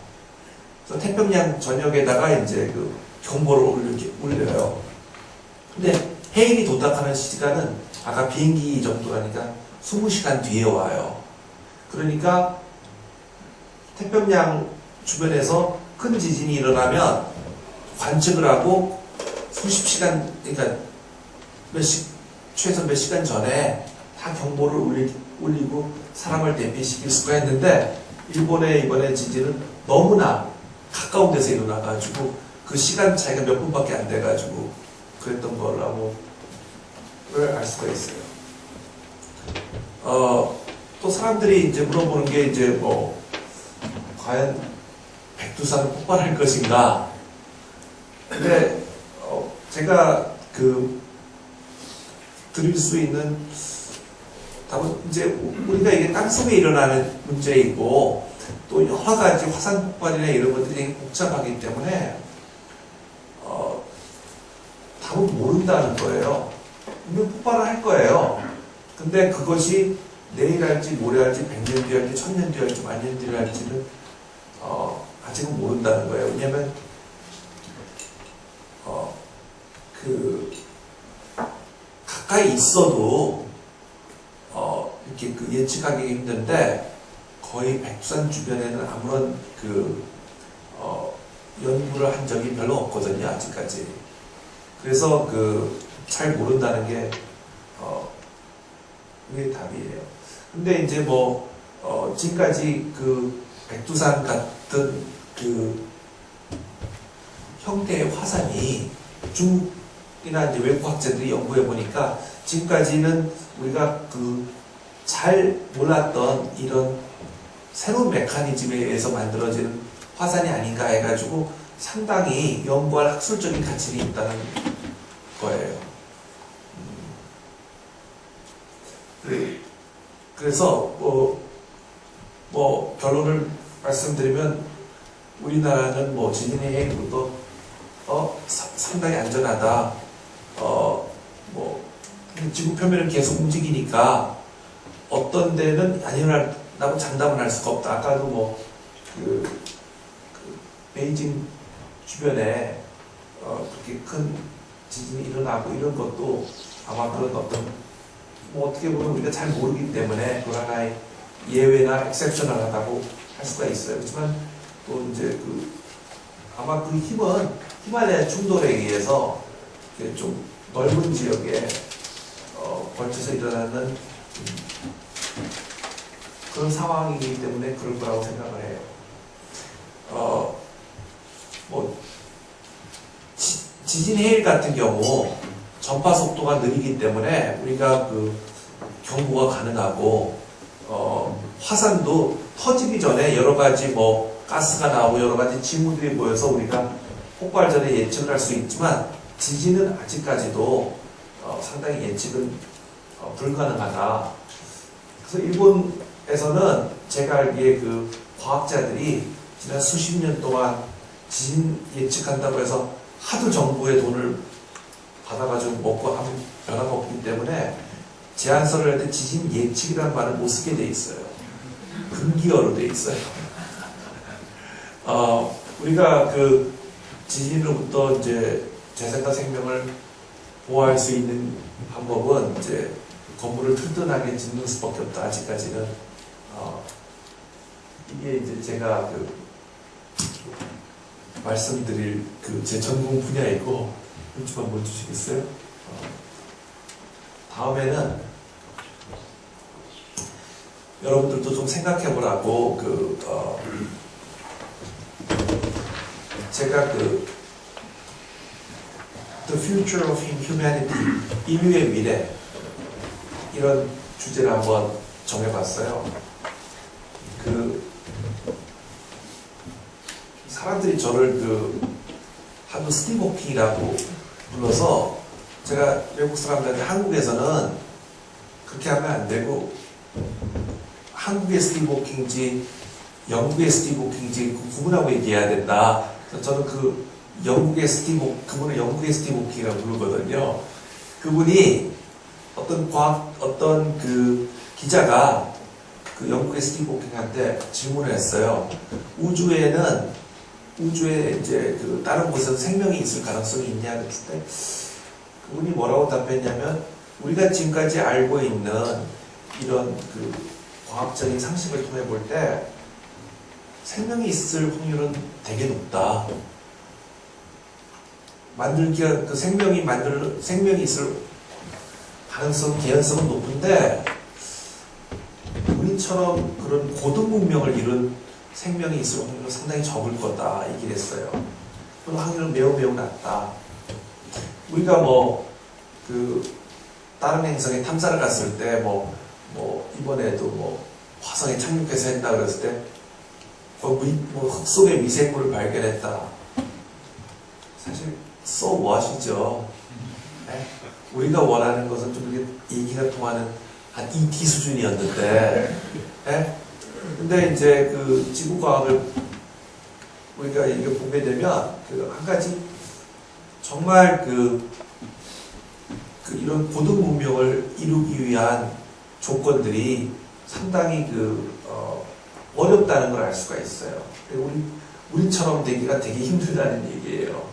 그래서 태평양 전역에다가 이제 그 경보를 올려요. 근데 해일이 도착하는 시간은 아까 비행기 정도라니까 20시간 뒤에 와요. 그러니까 태평양 주변에서 큰 지진이 일어나면 관측을 하고 수십 시간, 그러니까 최소 몇 시간 전에 다 경보를 올리고 사람을 대피시킬 수가 있는데, 일본의 이번에 지진은 너무나 가까운 데서 일어나가지고 그 시간 차이가 몇 분밖에 안 돼가지고 그랬던 거라고 알 수가 있어요. 또 사람들이 이제 물어보는 게 이제 뭐 과연 백두산은 폭발할 것인가? 근데 제가 드릴 수 있는 답은, 이제 우리가 이게 땅속에 일어나는 문제이고 또 여러 가지 화산 폭발이나 이런 것들이 되게 복잡하기 때문에 답은 모른다는 거예요. 분명 폭발을 할 거예요. 근데 그것이 내일 할지 모레 할지 100년 뒤 할지 1000년 뒤 할지 10,000년 뒤 할지는 아직은 모른다는 거예요. 왜냐면 가까이 있어도 이렇게 예측하기 힘든데, 거의 백두산 주변에는 아무런 연구를 한 적이 별로 없거든요, 아직까지. 그래서 잘 모른다는 게 그게 답이에요. 근데 이제 뭐 지금까지 백두산 같은 형태의 화산이 중국이나 이제 외국 학자들이 연구해 보니까 지금까지는 우리가 잘 몰랐던 이런 새로운 메커니즘에 의해서 만들어지는 화산이 아닌가 해가지고 상당히 연구할 학술적인 가치가 있다는 거예요. 그래서 뭐 결론을 말씀드리면, 우리나라는 뭐 지진의 해일부터 상당히 안전하다. 뭐 지구 표면은 계속 움직이니까 어떤 데는 안 일어난다고 장담은 할 수가 없다. 아까도 뭐 베이징 주변에 그렇게 큰 지진이 일어나고 이런 것도 아마 그런 뭐 어떻게 보면 우리가 잘 모르기 때문에 그 하나의 예외나 엑셉셔널하다고 할 수가 있어요. 그렇지만 또 이제 아마 그 힘은 히말라야 충돌에 의해서 좀 넓은 지역에 걸쳐서 일어나는 그런 상황이기 때문에 그럴 거라고 생각을 해요. 뭐 지진 해일 같은 경우 전파 속도가 느리기 때문에 우리가 경보가 가능하고, 화산도 터지기 전에 여러 가지 뭐 가스가 나오고 여러 가지 징후들이 모여서 우리가 폭발 전에 예측을 할 수 있지만, 지진은 아직까지도 상당히 예측은 불가능하다. 그래서 일본에서는 제가 알기에 과학자들이 지난 수십 년 동안 지진 예측한다고 해서 하도 정부의 돈을 받아가지고 먹고 하면 변화가 없기 때문에 제안서를 할 때 지진 예측이라는 말을 못 쓰게 돼 있어요. 금기어로 돼 있어요. 우리가 그 지진으로부터 이제 재산과 생명을 보호할 수 있는 방법은 이제 건물을 튼튼하게 짓는 수밖에 없다. 아직까지는 이게 이제 제가 그 말씀드릴 그 제 전공 분야이고 좀 한번 주시겠어요? 다음에는 여러분들도 좀 생각해보라고 제가 그 The Future of Humanity, 인류의 미래 이런 주제를 한번 정해봤어요. 사람들이 저를 한국 스티브 호킹이라고 불러서 제가 외국 사람들한테 한국에서는 그렇게 하면 안 되고 한국의 스티브 호킹인지 영국의 스티브 호킹인지 구분하고 얘기해야 된다. 저는 그분을 영국의 스티브 호킹이라고 부르거든요. 그분이 어떤 그 기자가 그 영국의 스티브 호킹한테 질문을 했어요. 우주에 이제 그 다른 곳에서 생명이 있을 가능성이 있냐 그랬을 때 그분이 뭐라고 답했냐면 우리가 지금까지 알고 있는 이런 그 과학적인 상식을 통해 볼 때 생명이 있을 확률은 되게 높다. 생명이 있을 개연성은 높은데 우리처럼 그런 고등 문명을 이룬 생명이 있을 확률은 상당히 적을 거다 얘기를 했어요. 그 확률은 매우 낮다. 우리가 다른 행성에 탐사를 갔을 때 이번에도 화성에 착륙해서 했다 그랬을 때 흙 속에 미생물을 발견했다. 사실 so what이죠. 네? 우리가 원하는 것은 좀 이렇게 얘기가 통하는 한 ET 수준이었는데, 네? 근데 이제 그 지구과학을 우리가 이거 보게 되면 한 가지 정말 이런 고등 문명을 이루기 위한 조건들이 상당히 어렵다는 걸 알 수가 있어요. 우리처럼 되기가 되게 힘들다는 얘기예요.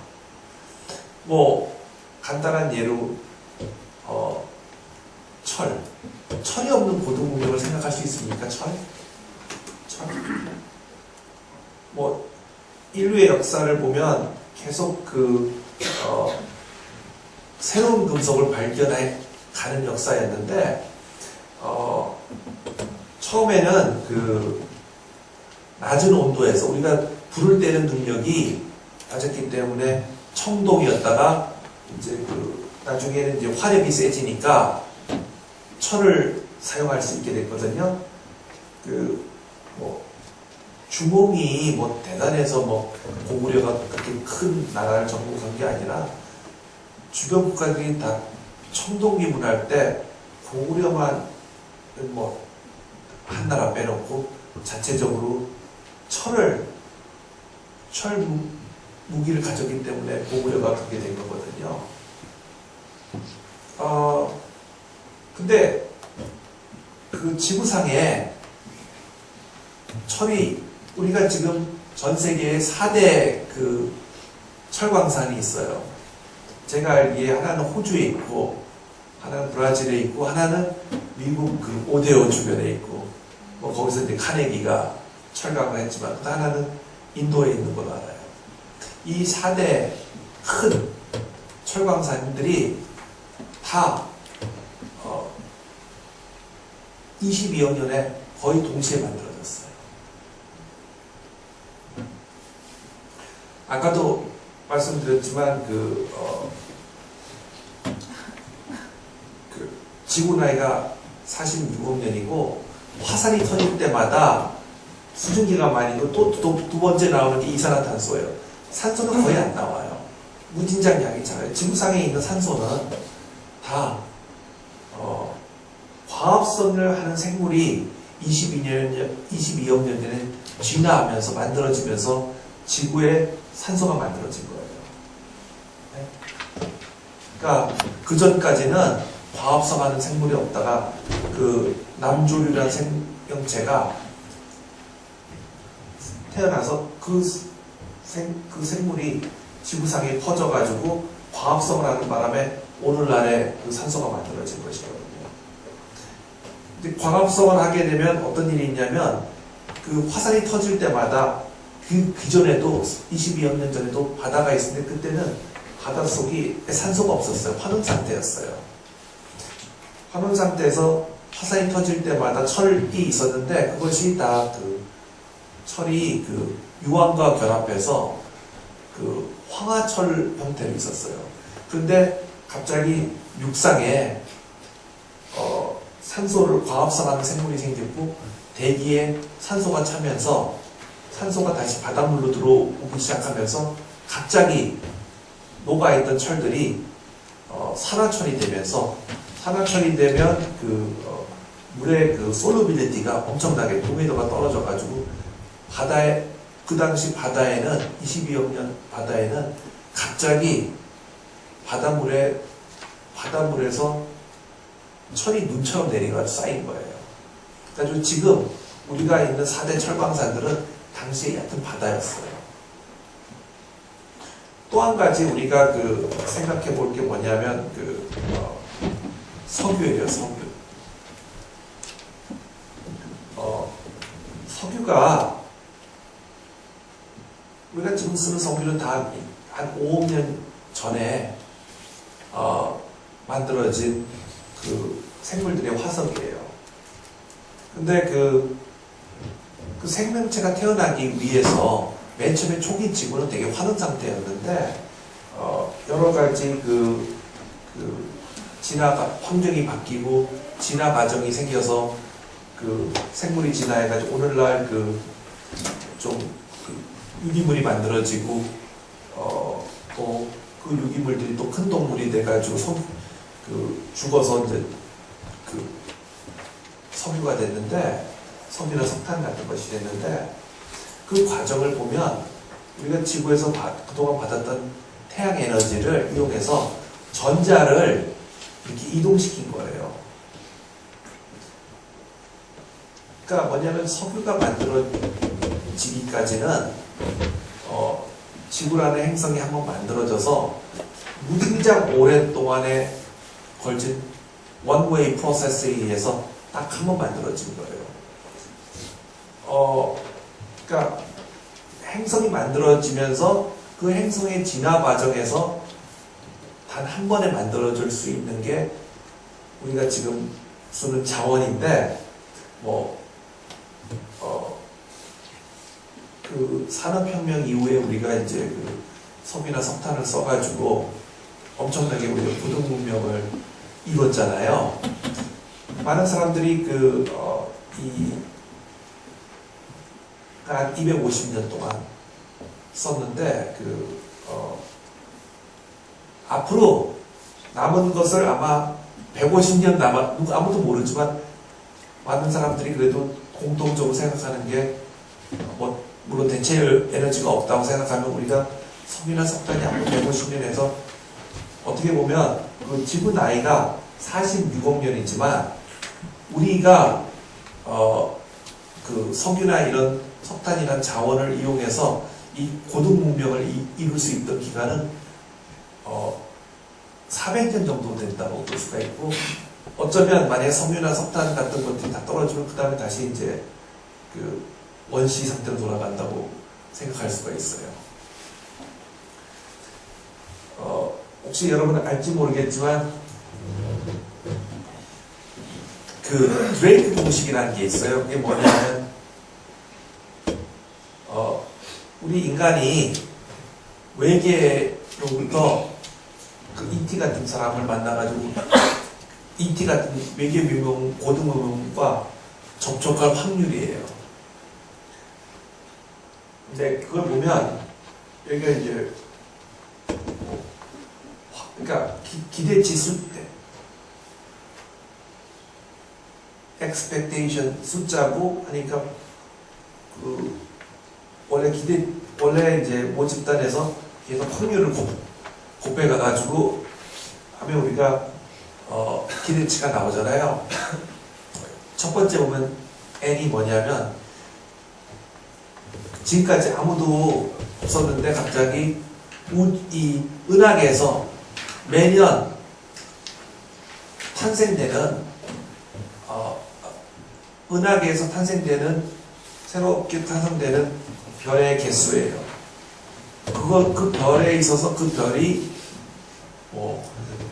간단한 예로 철이 없는 고등 문명을 생각할 수 있습니까? 철? 인류의 역사를 보면 계속 새로운 금속을 발견해 가는 역사였는데, 처음에는 낮은 온도에서 우리가 불을 떼는 능력이 낮았기 때문에 청동이었다가 이제 나중에는 이제 화력이 세지니까 철을 사용할 수 있게 됐거든요. 주몽이 대단해서 고구려가 그렇게 큰 나라를 정복한 게 아니라 주변 국가들이 다 청동기문할 때 고구려만 한 나라 빼놓고 전체적으로 철 무기를 가졌기 때문에 고구려가 그렇게 된 거거든요. 근데 지구상에 철이 우리가 지금 전 세계에 4대 철광산이 있어요. 제가 알기에 하나는 호주에 있고, 하나는 브라질에 있고, 하나는 미국 오데오 주변에 있고, 거기서 이제 카네기가 철강을 했지만, 또 하나는 인도에 있는 걸로 알아요. 이 4대 큰 철광산들이 다 22억 년에 거의 동시에 만들어졌어요. 아까도 말씀드렸지만 지구 나이가 46억 년이고 화산이 터질 때마다 수증기가 많이 있고 또 두 번째 나오는 게 이산화탄소예요. 산소는 거의 안 나와요. 무진장량이 작아요. 지구상에 있는 산소는 다 과합성을 하는 생물이 22억 년 전에 진화하면서 만들어지면서 지구에 산소가 만들어진 거예요. 그러니까 그 전까지는 과합성하는 생물이 없다가 그 남조류라는 생명체가 태어나서 그 생물이 지구상에 퍼져가지고 과합성을 하는 바람에 오늘날의 그 산소가 만들어진 것이거든요. 근데 과합성을 하게 되면 어떤 일이 있냐면 그 화산이 터질 때마다 그 전에도 22억 년 전에도 바다가 있었는데 그때는 바닷속이 산소가 없었어요. 환원 상태였어요. 환원 상태에서 화산이 터질 때마다 철이 있었는데 그것이 다 그 철이 그 유황과 결합해서 그 황화철 형태로 있었어요. 그런데 갑자기 육상에 산소를 과합성하는 생물이 생겼고 대기에 산소가 차면서 산소가 다시 바닷물로 들어오기 시작하면서 갑자기 녹아있던 철들이 산화철이 되면서 산화철이 되면 물의 그 솔루빌리티가 엄청나게 동해도가 떨어져가지고 바다에 그 당시 바다에는 22억 년 바다에는 갑자기 바닷물에서 철이 눈처럼 내려가지고 쌓인 거예요. 그래서 지금 우리가 있는 4대 철광산들은 당시에 얕은 바다였어요. 또 한 가지 우리가 생각해 볼 게 뭐냐면 석유예요, 석유. 석유가 우리가 지금 쓰는 석유는 다 한 5억 년 전에 만들어진 그 생물들의 화석이에요. 근데 그 생명체가 태어나기 위해서 맨 처음에 초기 지구는 되게 환원 상태였는데 여러 가지 환경이 바뀌고 진화 과정이 생겨서 생물이 진화해가지고 오늘날 유기물이 만들어지고 또 그 유기물들이 또 큰 동물이 돼가지고 죽어서 이제 석유가 됐는데 석유나 석탄 같은 것이 됐는데 그 과정을 보면 우리가 지구에서 그동안 받았던 태양 에너지를 이용해서 전자를 이렇게 이동시킨 거예요. 그러니까 뭐냐면 석유가 만들어지기까지는 지구라는 행성이 한번 만들어져서 무지장 오랫동안에 걸친 원웨이 프로세스에 의해서 딱 한 번 만들어진 거예요. 그러니까 행성이 만들어지면서 그 행성의 진화 과정에서 단 한 번에 만들어질 수 있는 게 우리가 지금 쓰는 자원인데 산업혁명 이후에 우리가 이제 석유나 석탄을 써가지고 엄청나게 우리가 부동 문명을 이뤘잖아요. 많은 사람들이 한 250년 동안 썼는데 앞으로 남은 것을 아마 150년 아무도 모르지만 많은 사람들이 그래도 공통적으로 생각하는 게 물론 대체 에너지가 없다고 생각하면 우리가 석유나 석탄이 앞으로 150년에서 어떻게 보면 지구 나이가 46억 년이지만 우리가 석유나 이런 석탄이나 자원을 이용해서 이 고등 문명을 이룰 수 있던 기간은 400년 정도 된다고 볼 수가 있고 어쩌면 만약에 석유나 석탄 같은 것들이 다 떨어지면 그 다음에 다시 이제 원시 상태로 돌아간다고 생각할 수가 있어요. 혹시 여러분 알지 모르겠지만 드레이크 공식이라는 게 있어요. 그게 뭐냐면 우리 인간이 외계로부터 E.T. 같은 사람을 만나가지고 E.T. 같은 외계 문명, 고등 문명과 접촉할 확률이에요. 근데 그걸 보면 여기가 이제 그러니까 기대치 expectation 숫자고 하니까 원래 이제 모집단에서 계속 확률을 곱해가가지고 하면 우리가 기대치가 나오잖아요. 첫 번째 보면 n이 뭐냐면 지금까지 아무도 없었는데 갑자기 이 은하계에서 매년 탄생되는 은하계에서 탄생되는 새롭게 탄생되는 별의 개수예요. 그 별에 있어서 그 별이 뭐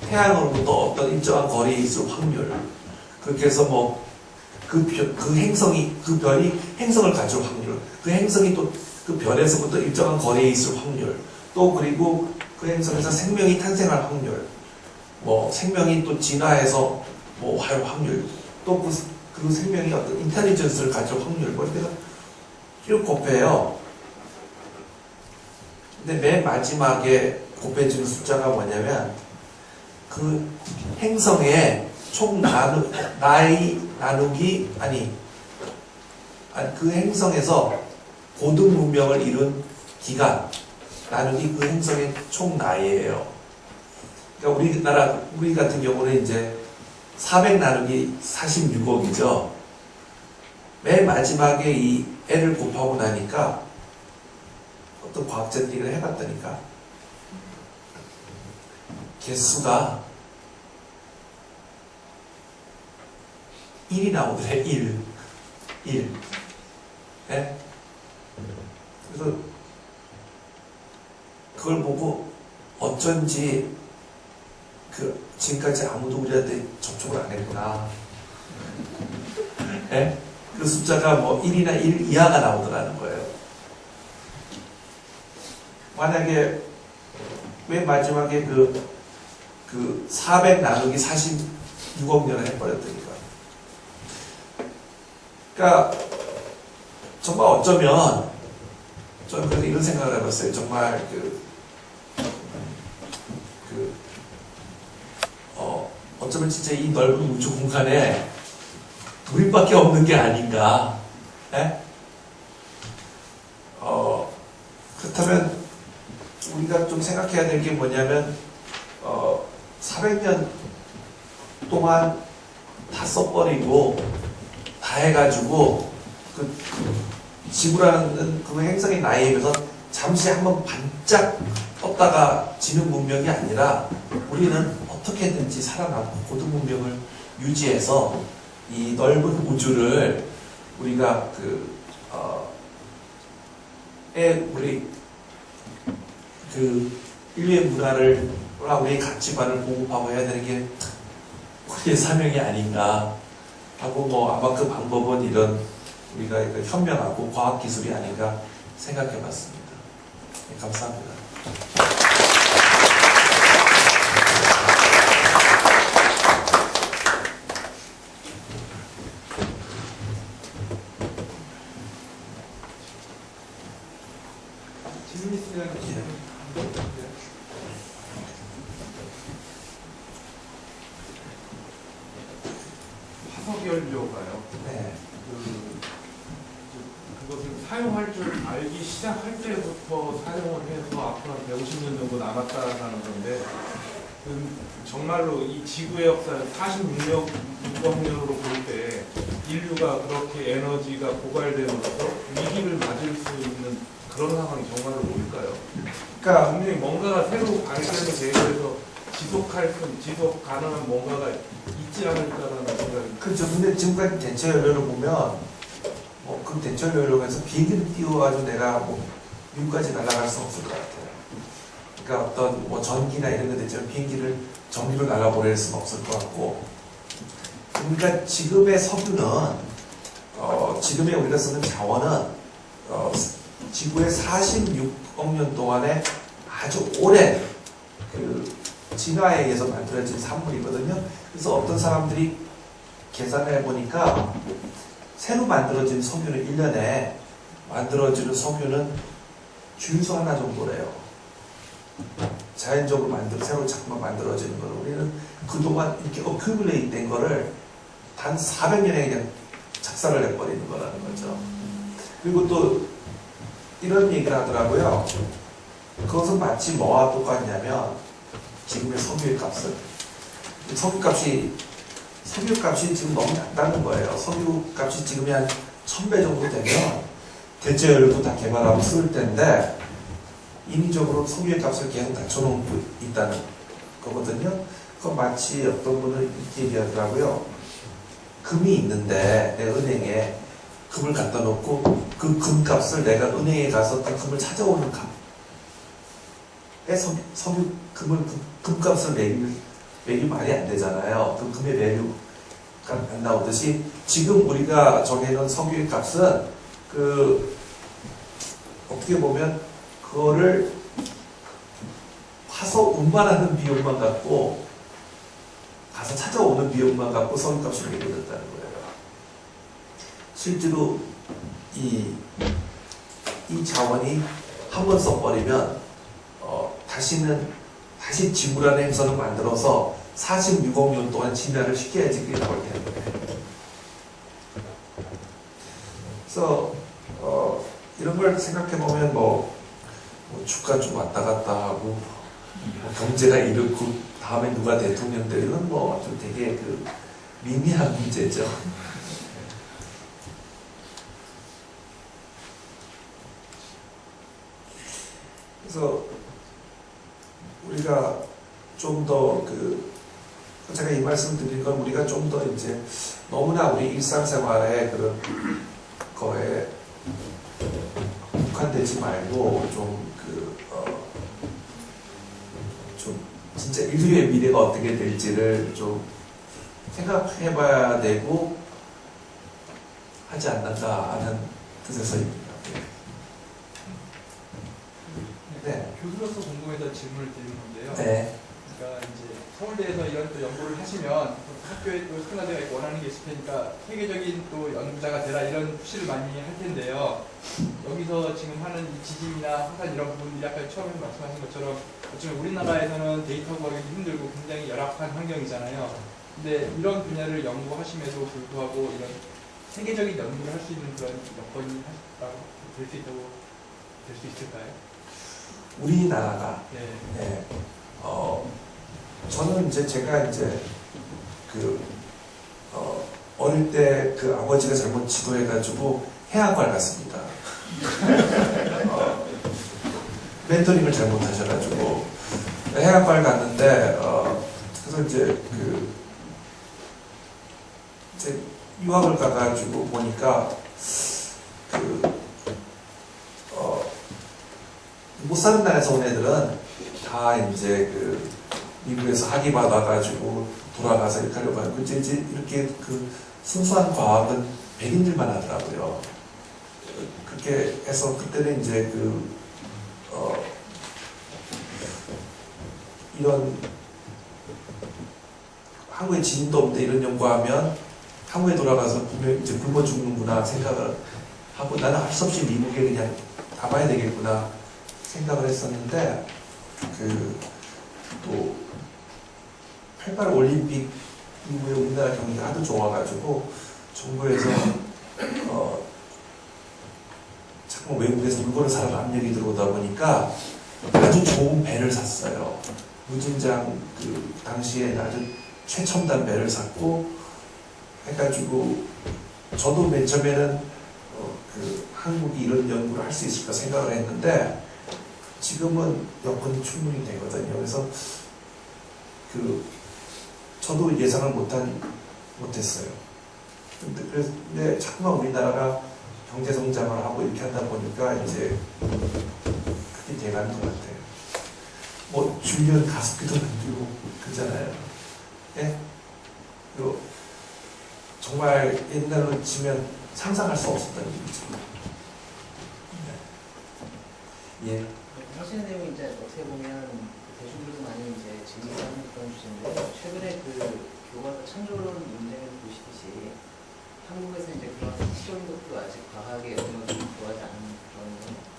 태양으로부터 어떤 일정한 거리에 있을 확률, 그렇게 해서 그 별이 행성을 가질 확률, 그 행성이 또 그 별에서부터 일정한 거리에 있을 확률, 또 그리고 그 행성에서 생명이 탄생할 확률, 생명이 또 진화해서 할 확률, 또 그 생명이 어떤 인텔리전스를 가질 확률, 이렇게 쭉 곱해요. 근데 맨 마지막에 곱해지는 숫자가 뭐냐면 그 행성의 총 나누기 그 행성에서 고등 문명을 이룬 기간 나누기 그 행성의 총 나이예요. 그러니까 우리 같은 경우는 이제 400 나누기 46억이죠. 맨 마지막에 이 n을 곱하고 나니까 어떤 과학자들이 해봤다니까 개수가 1이 나오더래. 1. 네? 그래서 그걸 보고 어쩐지 지금까지 아무도 우리한테 접촉을 안 했구나. 네? 그 숫자가 1이나 1 이하가 나오더라는 거예요. 만약에 맨 마지막에 그 400 나누기 46억 년을 해버렸다니까. 그러니까 정말 어쩌면 저는 그래서 이런 생각을 해봤어요. 정말 어쩌면 진짜 이 넓은 우주 공간에 우리밖에 없는 게 아닌가. 네? 그렇다면 우리가 좀 생각해야 될 게 뭐냐면 400년 동안 다 써버리고 다 해가지고 그 지구라는 그 행성의 나이에 비해서 잠시 한번 반짝 떴다가 지는 문명이 아니라 우리는 어떻게든지 살아남고 고등 문명을 유지해서 이 넓은 우주를 우리가 우리 인류의 문화를 우리의 가치관을 보급하고 해야 되는 게 우리의 사명이 아닌가 하고 아마 그 방법은 이런 우리가 현명하고 과학기술이 아닌가 생각해봤습니다. 네, 감사합니다. 질문 있으면 화석 연료가요. 네. 그것을 사용할 줄 알기 시작할 때부터 사용을 해서 앞으로 한 150년 정도 남았다라는 건데, 정말로 이 지구의 역사를 46억 년으로 볼 때 인류가 그렇게 에너지가 고갈되면서 위기를 맞을 수 있는 그런 상황이 정말로 올까요? 그러니까 분명히 뭔가가 새로 발견이 되어서 지속 가능한 뭔가가 있지 않을까라는 생각이. 그렇죠. 근데 지금까지 대체 연료를 보면 그 대체 연료로 해서 비행기를 띄워가지고 내가 미국까지 날아갈 수 없을 것 같아요. 그러니까 어떤 전기나 이런 거 되지만 비행기를 전기로 날아보낼 수는 없을 것 같고, 그러니까 지금의 석유는 지금의 우리가 쓰는 자원은 지구의 46억 년 동안에 아주 오랜 진화에 의해서 만들어진 산물이거든요. 그래서 어떤 사람들이 계산을 해보니까 새로 만들어진 석유는 1년에 만들어지는 석유는 주유소 하나 정도래요. 자연적으로 새로 자꾸만 만들어지는 거는 우리는 그동안 이렇게 어큐뮬레이트 된 거를 단 400년에 그냥 작살을 내버리는 거라는 거죠. 그리고 또 이런 얘기를 하더라고요. 그것은 마치 뭐와 똑같냐면 지금의 석유의 값은 석유값이 지금 너무 낮다는 거예요. 석유값이 지금 한 1000배 정도 되면 대체연료도 다 개발하고 쓸 텐데 인위적으로 석유의 값을 계속 낮춰놓고 있다는 거거든요. 그거 마치 어떤 분은 이렇게 얘기하더라고요. 금이 있는데 내 은행에 금을 갖다 놓고 그 금값을 내가 은행에 가서 그 금을 찾아오는 값. 금값을 매기면 말이 안 되잖아요. 그 금의 매류가 안 나오듯이 지금 우리가 정해놓은 석유의 값은 어떻게 보면 그거를 화서 운반하는 비용만 갖고 가서 찾아오는 비용만 갖고 석유값이 매겨졌다는 거예요. 실제로 이 자원이 한 번 써버리면 다시 지구라는 행성을 만들어서 46억 년 동안 진화를 시켜야지 그게 나올 텐데. 그래서 이런 걸 생각해 보면 뭐 주가 좀 왔다 갔다 하고 뭐 경제가 이렇고 다음에 누가 대통령 되는 뭐 좀 되게 미미한 문제죠. 그래서 우리가 좀 더 제가 이 말씀 드린 건 우리가 좀 더 이제 너무나 우리 일상생활에 그런 거에 국한되지 말고 좀 진짜 인류의 미래가 어떻게 될지를 좀 생각해 봐야 되고 하지 않는가 하는 뜻에서입니다. 네. 교수로서 궁금해서 질문을 드리는 건데요. 네. 그러니까 이제 서울대에서 이런 또 연구를 하시면 학교에 또 스칼라드가 원하는 게 있을 테니까 세계적인 또 연구자가 되라 이런 푸시를 많이 할 텐데요. 여기서 지금 하는 이 지진이나 화산 이런 부분들이 아까 처음에 말씀하신 것처럼 어쩌면 우리나라에서는 데이터 구하기 힘들고 굉장히 열악한 환경이잖아요. 근데 이런 분야를 연구하심에도 불구하고 이런 세계적인 연구를 할 수 있는 그런 여건이 될 수 있을까요? 우리나라가 네. 저는 제가 어릴 때 아버지가 잘못 지도해가지고 해학과를 갔습니다. 멘토링을 잘못하셔가지고 해학과를 갔는데 그래서 이제 유학을 가가지고 보니까 못 사는 나라에서 온 애들은 다 이제 미국에서 학위 받아가지고 돌아가서 이렇게 하려고 하고 이제 이렇게 순수한 과학은 백인들만 하더라고요. 그렇게 해서 그때는 이제 이런 한국에 지진도 없는데 이런 연구하면 한국에 돌아가서 이제 굶어 죽는구나 생각을 하고 나는 할 수 없이 미국에 그냥 가봐야 되겠구나 생각을 했었는데 또 88 올림픽 이후에 우리나라 경기가 하도 좋아가지고 정부에서 자꾸 외국에서 물건을 사러 압력이 들어오다 보니까 아주 좋은 배를 샀어요. 무진장 당시에 아주 최첨단 배를 샀고 해가지고 저도 맨 처음에는 한국이 이런 연구를 할 수 있을까 생각을 했는데 지금은 여건이 충분히 되거든요. 그래서 저도 예상을 못했어요. 근데 자꾸만 우리나라가 경제 성장을 하고 이렇게 하다 보니까 이제 그게 돼가는 것 같아요. 뭐 주변 가습기도 만들고 그러잖아요. 예? 정말 옛날로 치면 상상할 수 없었던 일이죠. 예. 하시는 내용이 이제 어떻게 보면 대중들도 많이 이제 질문하는 그런 주제인데 최근에 교과서 창조론 논쟁을 보시듯이 한국에서 이제 그런 시적인 것도 아직 과학의 영역을 구하지 않은 그런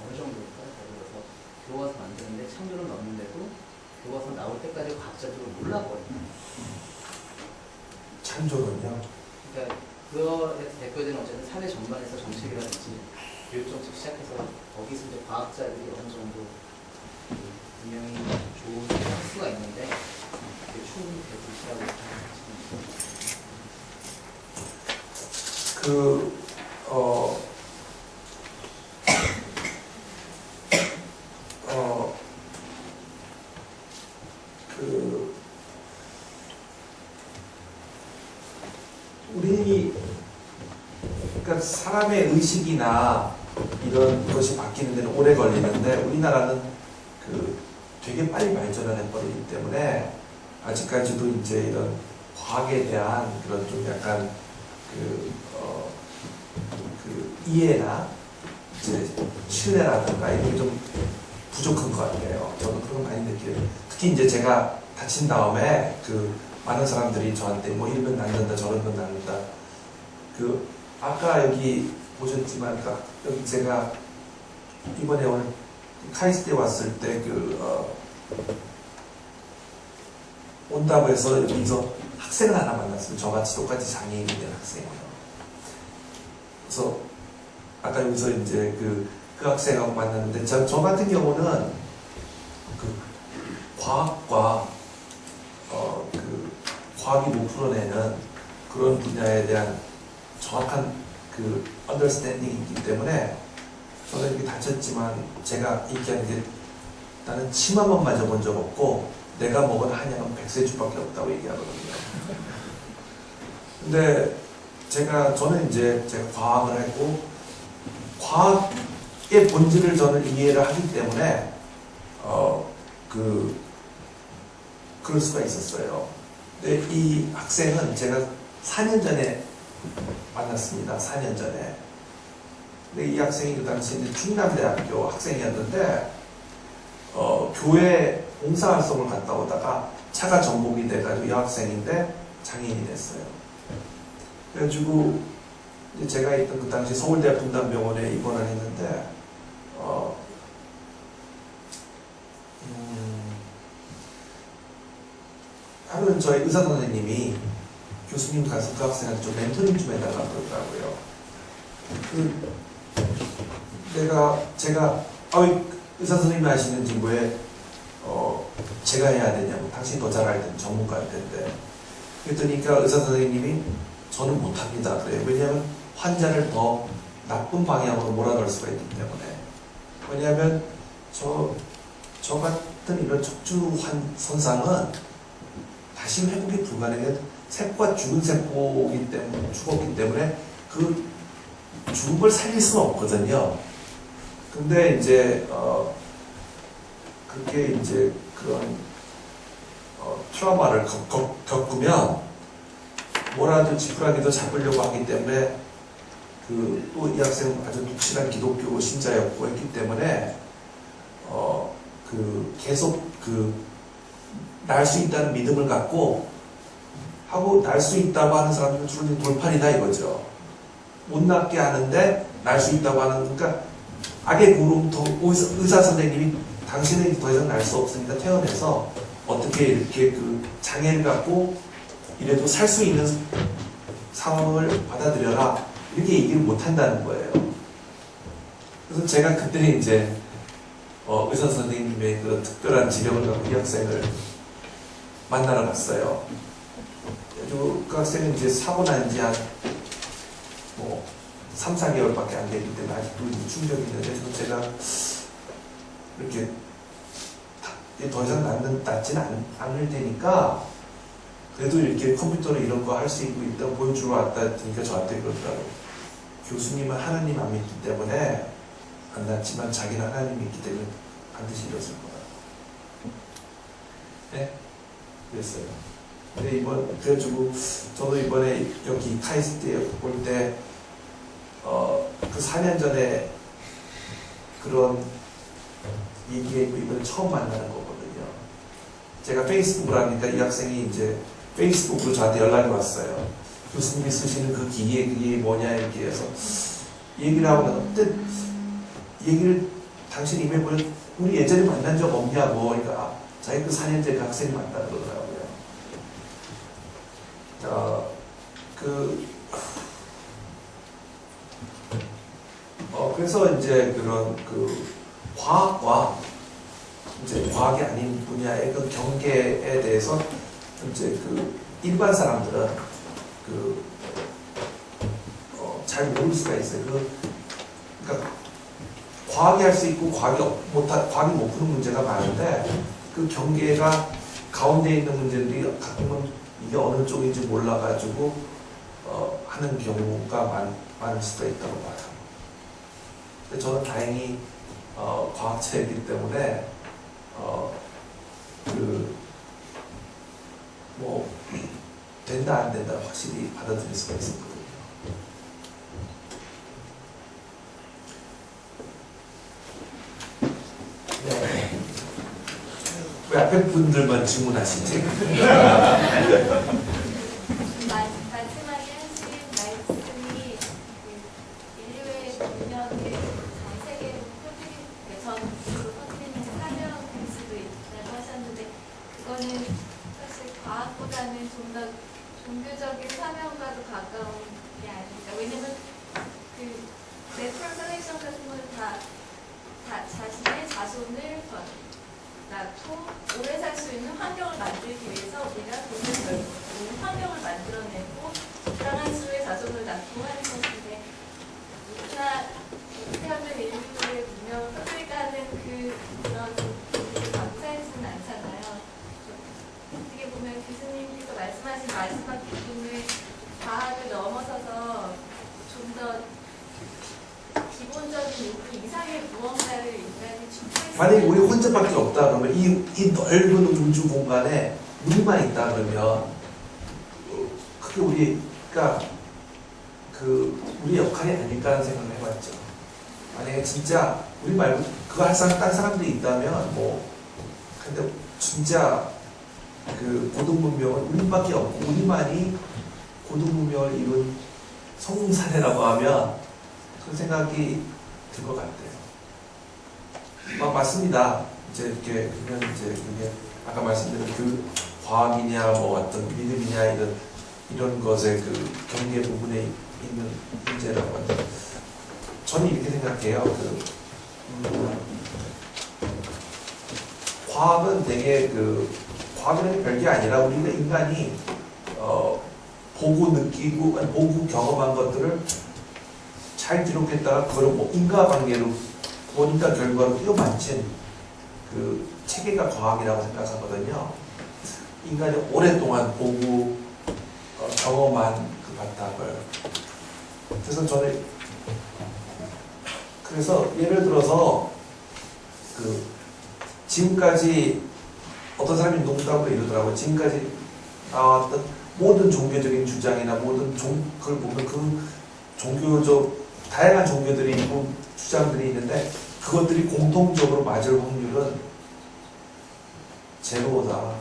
어느 정도일까? 그래서 교과서 만드는데 창조론 넣는데도 교과서 나올 때까지 과학자들은 몰라버립니다. 창조론요? 그러니까 그거에 대표되는 어쨌든 사회 전반에서 정책이라든지 교육 정책 시작해서 거기서 이제 과학자들이 어느 정도 분명히 좋은 할 수가 있는데 충분히 되고 있다고 그, 그러니까 사람의 의식이나 이런 것이 바뀌는 데는 오래 걸리는데 우리나라는 그 되게 빨리 발전을 해버리기 때문에 아직까지도 이제 이런 과학에 대한 그런 좀 약간 그 이해나 이제 신뢰라든가 이런 게 좀 부족한 것 같아요. 저는 그런 거 많이 느껴요. 특히 이제 제가 다친 다음에 그 많은 사람들이 저한테 뭐 이러면 낫는다 저러면 낫는다. 그 아까 여기 보셨지만 여기 제가 이번에 오늘 카이스트에 왔을 때 온다고 해서 여기서 학생을 하나 만났어요. 저같이 똑같이 장애인이 된 학생이에요. 그래서 아까 여기서 이제 그 학생하고 만났는데 저 같은 경우는 그 과학과 그 과학이 못 풀어내는 그런 분야에 대한 정확한 그 언더스탠딩이 있기 때문에 저는 이렇게 다쳤지만 제가 얘기하는 게 나는 침 한 번 맞아본 적 없고 내가 먹은 한약은 100세주밖에 없다고 얘기하거든요. 근데 저는 이제 제가 과학을 했고 과학의 본질을 저는 이해를 하기 때문에 그럴 수가 있었어요. 근데 이 학생은 제가 4년 전에 만났습니다. 4년 전에. 근데 이 학생이 그 당시 이제 충남대학교 학생이었는데 교회 봉사활동을 갔다 오다가 차가 전복이 돼가지고 여학생인데 장애인이 됐어요. 그래가지고 이제 제가 있던 그 당시 서울대 분당병원에 입원을 했는데 하루는 저희 의사 선생님이 교수님 가서 그 학생한테 좀 멘토링 좀 해달라고 그러더라고요. 제가 의사 선생님이 하시는지 왜 제가 해야 되냐고. 당신이 더 잘 알 텐데 전문가일 텐데. 그랬더니 의사 선생님이 저는 못합니다 그래요. 왜냐하면 환자를 더 나쁜 방향으로 몰아넣을 수가 있기 때문에. 왜냐하면 저 같은 이런 척추 손상은 다시 회복이 불가능해. 세포가 죽은 세포이기 때문에 죽었기 때문에 그 죽은 걸 살릴 수는 없거든요. 근데 이제 그게 이제 그런 트라우마를 겪으면 뭐라도 지푸라기도 잡으려고 하기 때문에 또 이 학생은 아주 독실한 기독교 신자였고 했기 때문에 계속 날 수 있다는 믿음을 갖고 하고 날 수 있다고 하는 사람들은 주로 돌판이다 이거죠. 못 낫게 하는데 날 수 있다고 하는, 그러니까 악의 구름 의사 선생님이 당신은 더 이상 날 수 없으니까 퇴원해서 어떻게 이렇게 장애를 갖고 이래도 살 수 있는 상황을 받아들여라 이렇게 얘기를 못 한다는 거예요. 그래서 제가 그때 이제 의사 선생님의 그 특별한 지령을 갖고 이 학생을 만나러 갔어요. 그 학생은 이제 사고 난 지 한 3, 4개월밖에 안 되기 때문에 아직도 충격이 있는데, 그래서 제가 이렇게 더 이상 낫지는 않을 테니까 그래도 이렇게 컴퓨터로 이런 거 할 수 있다 보여주러 왔다 했으니까 저한테 그러더라고요. 교수님은 하나님 안 믿기 때문에 안 낫지만 자기는 하나님 믿기 때문에 반드시 이뤘을 거다. 네? 그랬어요. 근데 그래가지고 저도 이번에 여기 카이스트에 올 때 그 4년 전에 그런 얘기했고 이번에 처음 만나는 거거든요. 제가 페이스북을 하니까 이 학생이 이제 페이스북으로 저한테 연락이 왔어요. 교수님이 쓰시는 그 기계 그게 뭐냐 이렇게 해서 얘기를 하고 나는데 얘기를 당신이 이메일을 우리 예전에 만난 적 없냐고. 그러니까 자기 그 4년째 그 학생이 맞다 그러더라고요. 그래서 이제 그런 과학과 이제 과학이 아닌 분야의 그 경계에 대해서 이제 일반 사람들은 잘 모를 수가 있어요. 그러니까 과하게 할 수 있고 과하게 못 푸는 문제가 많은데 그 경계가 가운데 있는 문제들이 가끔은 이게 어느 쪽인지 몰라가지고 하는 경우가 많을 수도 있다고 봐요. 근데 저는 다행히 과학자이기 때문에 뭐 된다 안 된다 확실히 받아들일 수가 있었거든요. 네. 왜 앞에 분들만 질문하시지? 마지막에 하신 말씀이 인류의 문명을 전 세계로 퍼뜨리는 사명일 수도 있다고 하셨는데 그거는 사실 과학보다는 좀 더 종교적인 사명과도 가까운 게 아닐까. 왜냐면 그 내추럴 셀렉션 같은 거는 다 자신의 자손을 낳고 오래 살 수 있는 환경을 만들기 위해서 우리가 돈을 벌고 좋은 환경을 만들어내고 적당한 수의 자손을 낳고 하는 것인데 누구나 어떻게 하면 인류의 문명을 퍼뜨릴까 하는 그런 일을 감사하지는 않잖아요. 어떻게 보면 교수님께서 말씀하신 마지막 부분을 과학을 넘어서서 좀 더 기본적인 요구 이상의 무언가를 인간이 추구할 수 만약에 우리 혼자밖에 없다 그러면 이 넓은 우주 공간에 우리만 있다 그러면 그게 우리가 우리 역할이 아닐까 하는 생각을 해봤죠. 만약에 진짜 우리 말고 그거 할 사람 다른 사람들이 있다면 근데 진짜 고등 문명은 우리밖에 없고 우리만이 고등 문명을 이룬 성공 사례라고 하면 그 생각이 들 것 같아요. 맞습니다. 이제 이렇게 그냥 이제 그게 아까 말씀드린 과학이냐 어떤 믿음이냐 이런 것의 경계 부분에 있는 문제라고 하는데 저는 이렇게 생각해요. 과학은 되게 과학은 별게 아니라 우리가 인간이 보고 느끼고 보고 경험한 것들을 잘 기록했다가 그걸 인과관계로 원인과 결과로 끼워 맞춘 체계가 과학이라고 생각하거든요. 인간이 오랫동안 보고 경험한 바탕을. 그래서 예를 들어서 지금까지 어떤 사람이 농담으로 이러더라고요. 지금까지 나왔던 모든 종교적인 주장이나 모든 그걸 보면 종교적 다양한 종교들이 있고 주장들이 있는데 그것들이 공통적으로 맞을 확률은 제로다.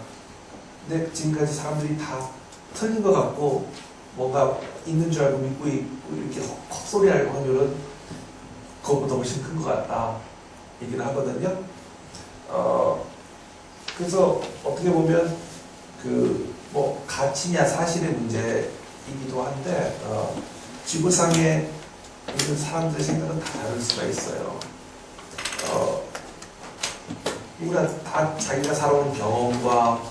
근데 지금까지 사람들이 다 틀린 것 같고 뭔가 있는 줄 알고 믿고 있고 이렇게 헛소리할 확률은 그것보다 훨씬 큰 것 같다 얘기를 하거든요. 그래서 어떻게 보면 가치냐 사실의 문제이기도 한데 지구상에 있는 사람들의 생각은 다 다를 수가 있어요. 누구나 다 자기가 살아온 경험과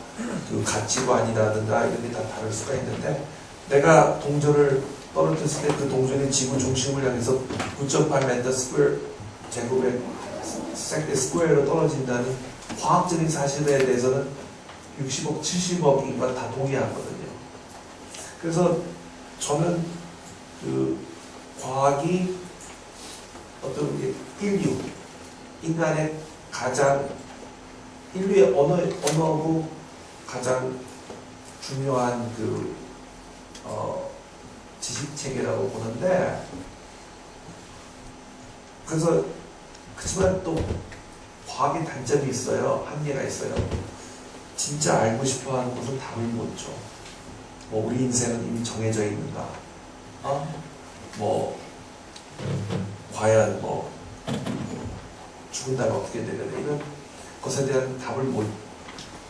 가치관이라든가 이런 게 다 다를 수가 있는데 내가 동전을 떨어뜨렸을 때 그 동전이 지구 중심을 향해서 9.8m 제곱의 스퀘어로 떨어진다는 과학적인 사실에 대해서는 60억, 70억 인간 다 동의하거든요. 그래서 저는 과학이 어떤 인간의 인류의 언어고 가장 중요한 지식 체계라고 보는데, 그렇지만 또 과학의 단점이 있어요. 한계가 있어요. 진짜 알고 싶어 하는 것은 답을 못 줘. 우리 인생은 이미 정해져 있는가? 과연 죽은 다음에 어떻게 되느냐 이런 것에 대한 답을 못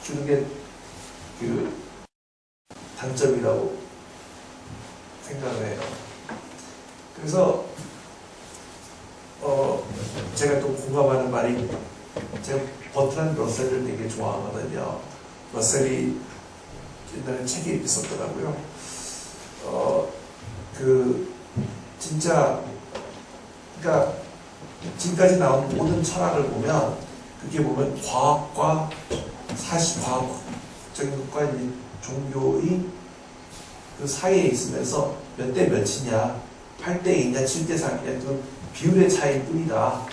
주는 게 단점이라고 생각을 해요. 그래서 제가 또 공감하는 말이, 제가 버트란드 러셀을 되게 좋아하거든요. 러셀이 옛날에 책에 있었더라고요. 진짜 그러니까 지금까지 나온 모든 철학을 보면 그게 보면 과학과 사실 과학적인 것과 이 종교의 그 사이에 있으면서 몇 대 몇이냐 8대 2냐 7대 3이냐 그 비율의 차이일 뿐이다.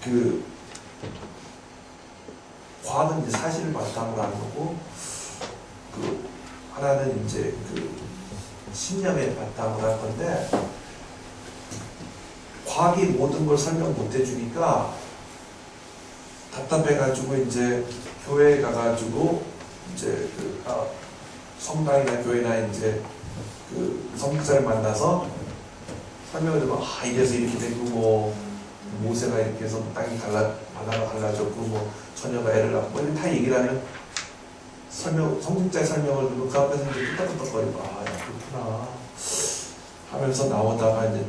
그 과학은 이제 사실을 바탕으로 하는 거고 그 하나는 이제 그 신념에 바탕으로 할 건데 과학이 모든 걸 설명 못 해주니까 답답해가지고 이제 교회에 가가지고 이제 그 성당이나 교회나 이제 그 성직자를 만나서 설명을 들으면 이래서 이렇게 되고 뭐 모세가 이렇게 해서 땅이 바다가 갈라졌고 뭐 처녀가 애를 낳고 뭐 이런 다 얘기를 하면 성직자의 설명을 듣고 그 앞에서 이제 끄떡끄떡거리고 야 그렇구나 하면서 나오다가 이제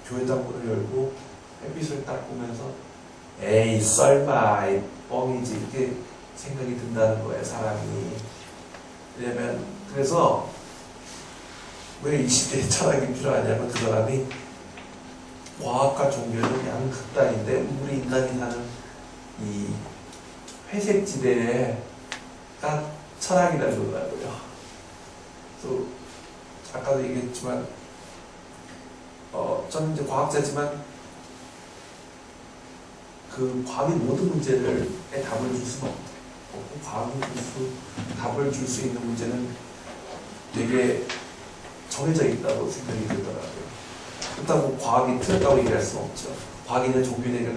교회당 문을 열고 햇빛을 딱 보면서 에이 설마 이 뻥이지 이렇게 생각이 든다는 거예요 사람이. 왜냐면 그래서 왜 이 시대에 철학이 필요하냐면 그 사람이 과학과 종교는 양극단인데 우리 인간이 사는 이 회색 지대가 철학이라는 거더라고요. 그래서 아까도 얘기했지만 저는 이제 과학자지만 그 과학이 모든 문제를 답을 줄 수는 없고 과학이 답을 줄 수 있는 문제는 되게 정해져 있다고 생각이 들더라고요. 그렇다고 과학이 틀렸다고 얘기할 수는 없죠. 과학이나 종교나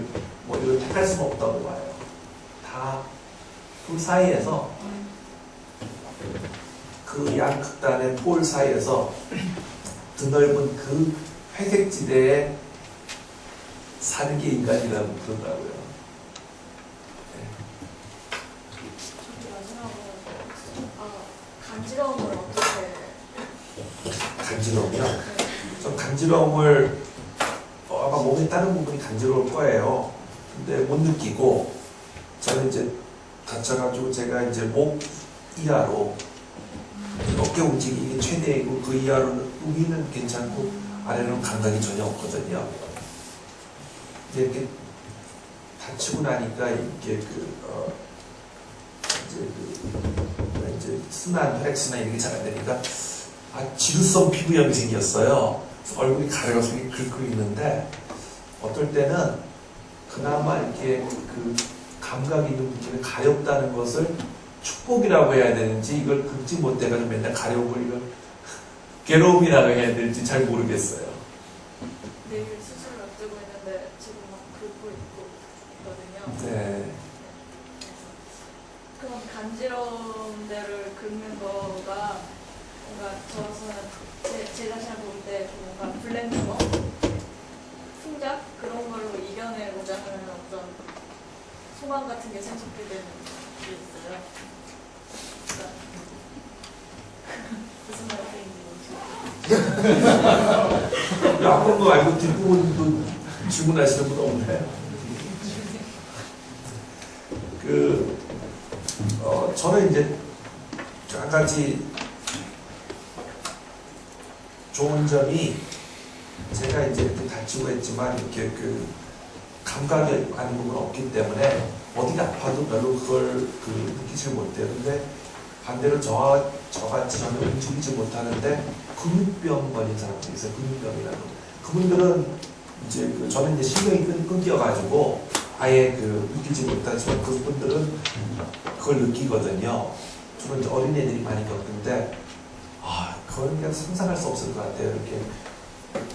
뭐 이걸 택할 수는 없다고 봐요. 다 그 사이에서 그 양극단의 폴 사이에서 드넓은 그 회색 지대에 사는 게 인간이라고 그러더라고요. 간지러움을 어떻게? 간지러움이요? 전 간지러움을 아마 몸의 다른 부분이 간지러울 거예요. 근데 못 느끼고 저는 이제 다쳐가지고 제가 이제 목 이하로 어깨 움직임이 최대이고 그 이하로는 위는 괜찮고 아래로는 감각이 전혀 없거든요. 근데 이렇게 다치고 나니까 이게 이제 순환 혈액순환 이렇게 잘 안 되니까 지루성 피부염이 생겼어요. 그래서 얼굴이 가려서 긁고 있는데 어떨 때는 그나마 이렇게 그 감각이 있는 부분이 가렵다는 것을 축복이라고 해야 되는지 이걸 긁지 못해가지고 맨날 가려고 이걸 괴로움이라고 해야 될지 잘 모르겠어요. 내일 수술을 앞두고 있는데 지금 막 긁고 있거든요. 네. 그럼 간지러운 데를 긁는 거가 뭔가 저로서는 제 자신을 볼 때 뭔가 블랙유머, 풍작 그런 걸로 이겨내고자 하는 어떤 소망 같은 게 생성되게 되는 게 있어요. 그러니까 무슨 말씀인지 앞으로 거 알고 뒷부분도 질문하시는 분 없나요? 저는 이제 한 가지 좋은 점이 제가 이제 이렇게 다치고 했지만 이렇게 그 감각이 아는 부분은 없기 때문에 어디가 아파도 별로 그걸 느끼지 못해요. 근데 반대로 저같이 전혀 움직이지 못하는데 근육병 걸린 사람들이 있어요. 근육병이라는 거. 그분들은 이제 저는 이제 신경이 끊겨가지고 아예 느끼지 못하지만 그분들은 그걸 느끼거든요. 주로 이제 어린애들이 많이 겪는데 그건 그냥 상상할 수 없을 것 같아요. 이렇게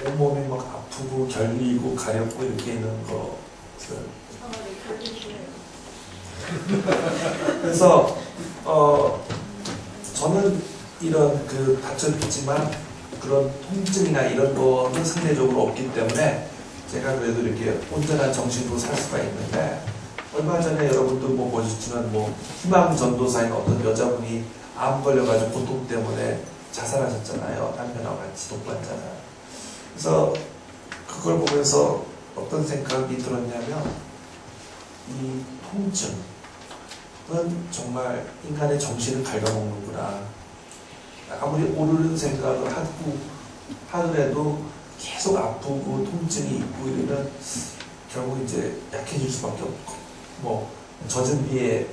온몸이 막 아프고 결리고 가렵고 이렇게 있는 것을. 그래서 저는 이런 다쳤지만 그런 통증이나 이런 거는 상대적으로 없기 때문에 제가 그래도 이렇게 온전한 정신으로 살 수가 있는데 얼마 전에 여러분도 보셨지만 희망 전도사인 어떤 여자분이 암 걸려가지고 고통 때문에 자살하셨잖아요. 남편하고 같이 독반자살. 그래서 그걸 보면서 어떤 생각이 들었냐면 이 통증은 정말 인간의 정신을 갉아먹는구나. 아무리 오르는 생각을 하더라도 계속 아프고 통증이 있고 이러면 결국 이제 약해질 수밖에 없고, 뭐 젖은 비에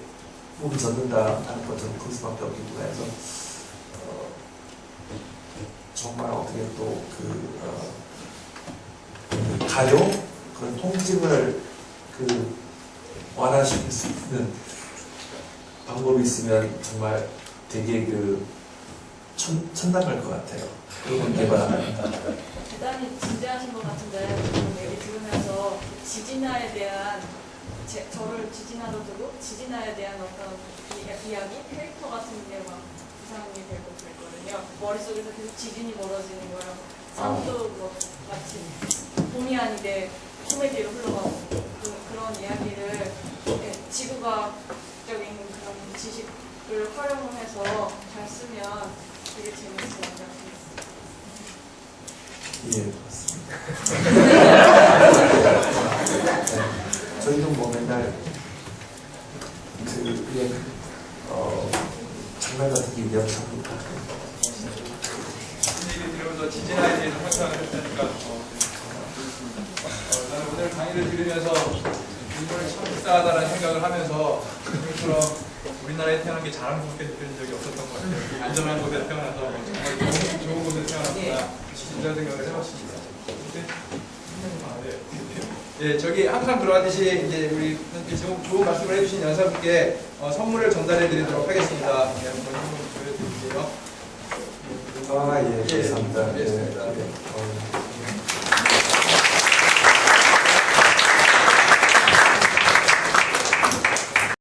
몸이 젖는다 하는 것처럼 그럴 수밖에 없겠구나 해서 정말 어떻게 또 가려 그런 통증을 완화시킬 수 있는 방법이 있으면 정말 되게 천당할 것 같아요. 그런 걸 개발합니다. 대단히 진지하신 것 같은데 지금 얘기 들으면서 지진화에 대한 저를 지진화로 두고 지진화에 대한 어떤 이야기, 캐릭터 같은 게 막 구상이 되고 그랬거든요. 머릿속에서 계속 지진이 벌어지는 거랑 산도 뭐 마치 본의 아니게 코미디로 흘러가고 그런 이야기를 지구과학적인 그런 지식을 활용을 해서 잘 쓰면 되게 재밌을 것 같아요. 예, 맞습니다. 네, 저희도 뭐 맨날 장난 같은 게 얘기합니다. 얘기 들으면서 지진화에 대해서 상상을 했으니까 나는 오늘 강의를 들으면서 일본이 참 비싸다라는 생각을 하면서 지금처럼 우리나라에 태어난 게 자랑스럽게 느껴진 적이 없었던 것 같아요. 안전한 곳에 태어나서 정말 좋은 곳에 태어났구나 이런 생각을 해봤습니다. 예, 저기 항상 들어가듯이 이제 우리 좋은 말씀을 해주신 연사분께 선물을 전달해드리도록 하겠습니다. 네, 한번 보여드릴게요. 아, 예, 감사합니다. 예, 알겠습니다. 예.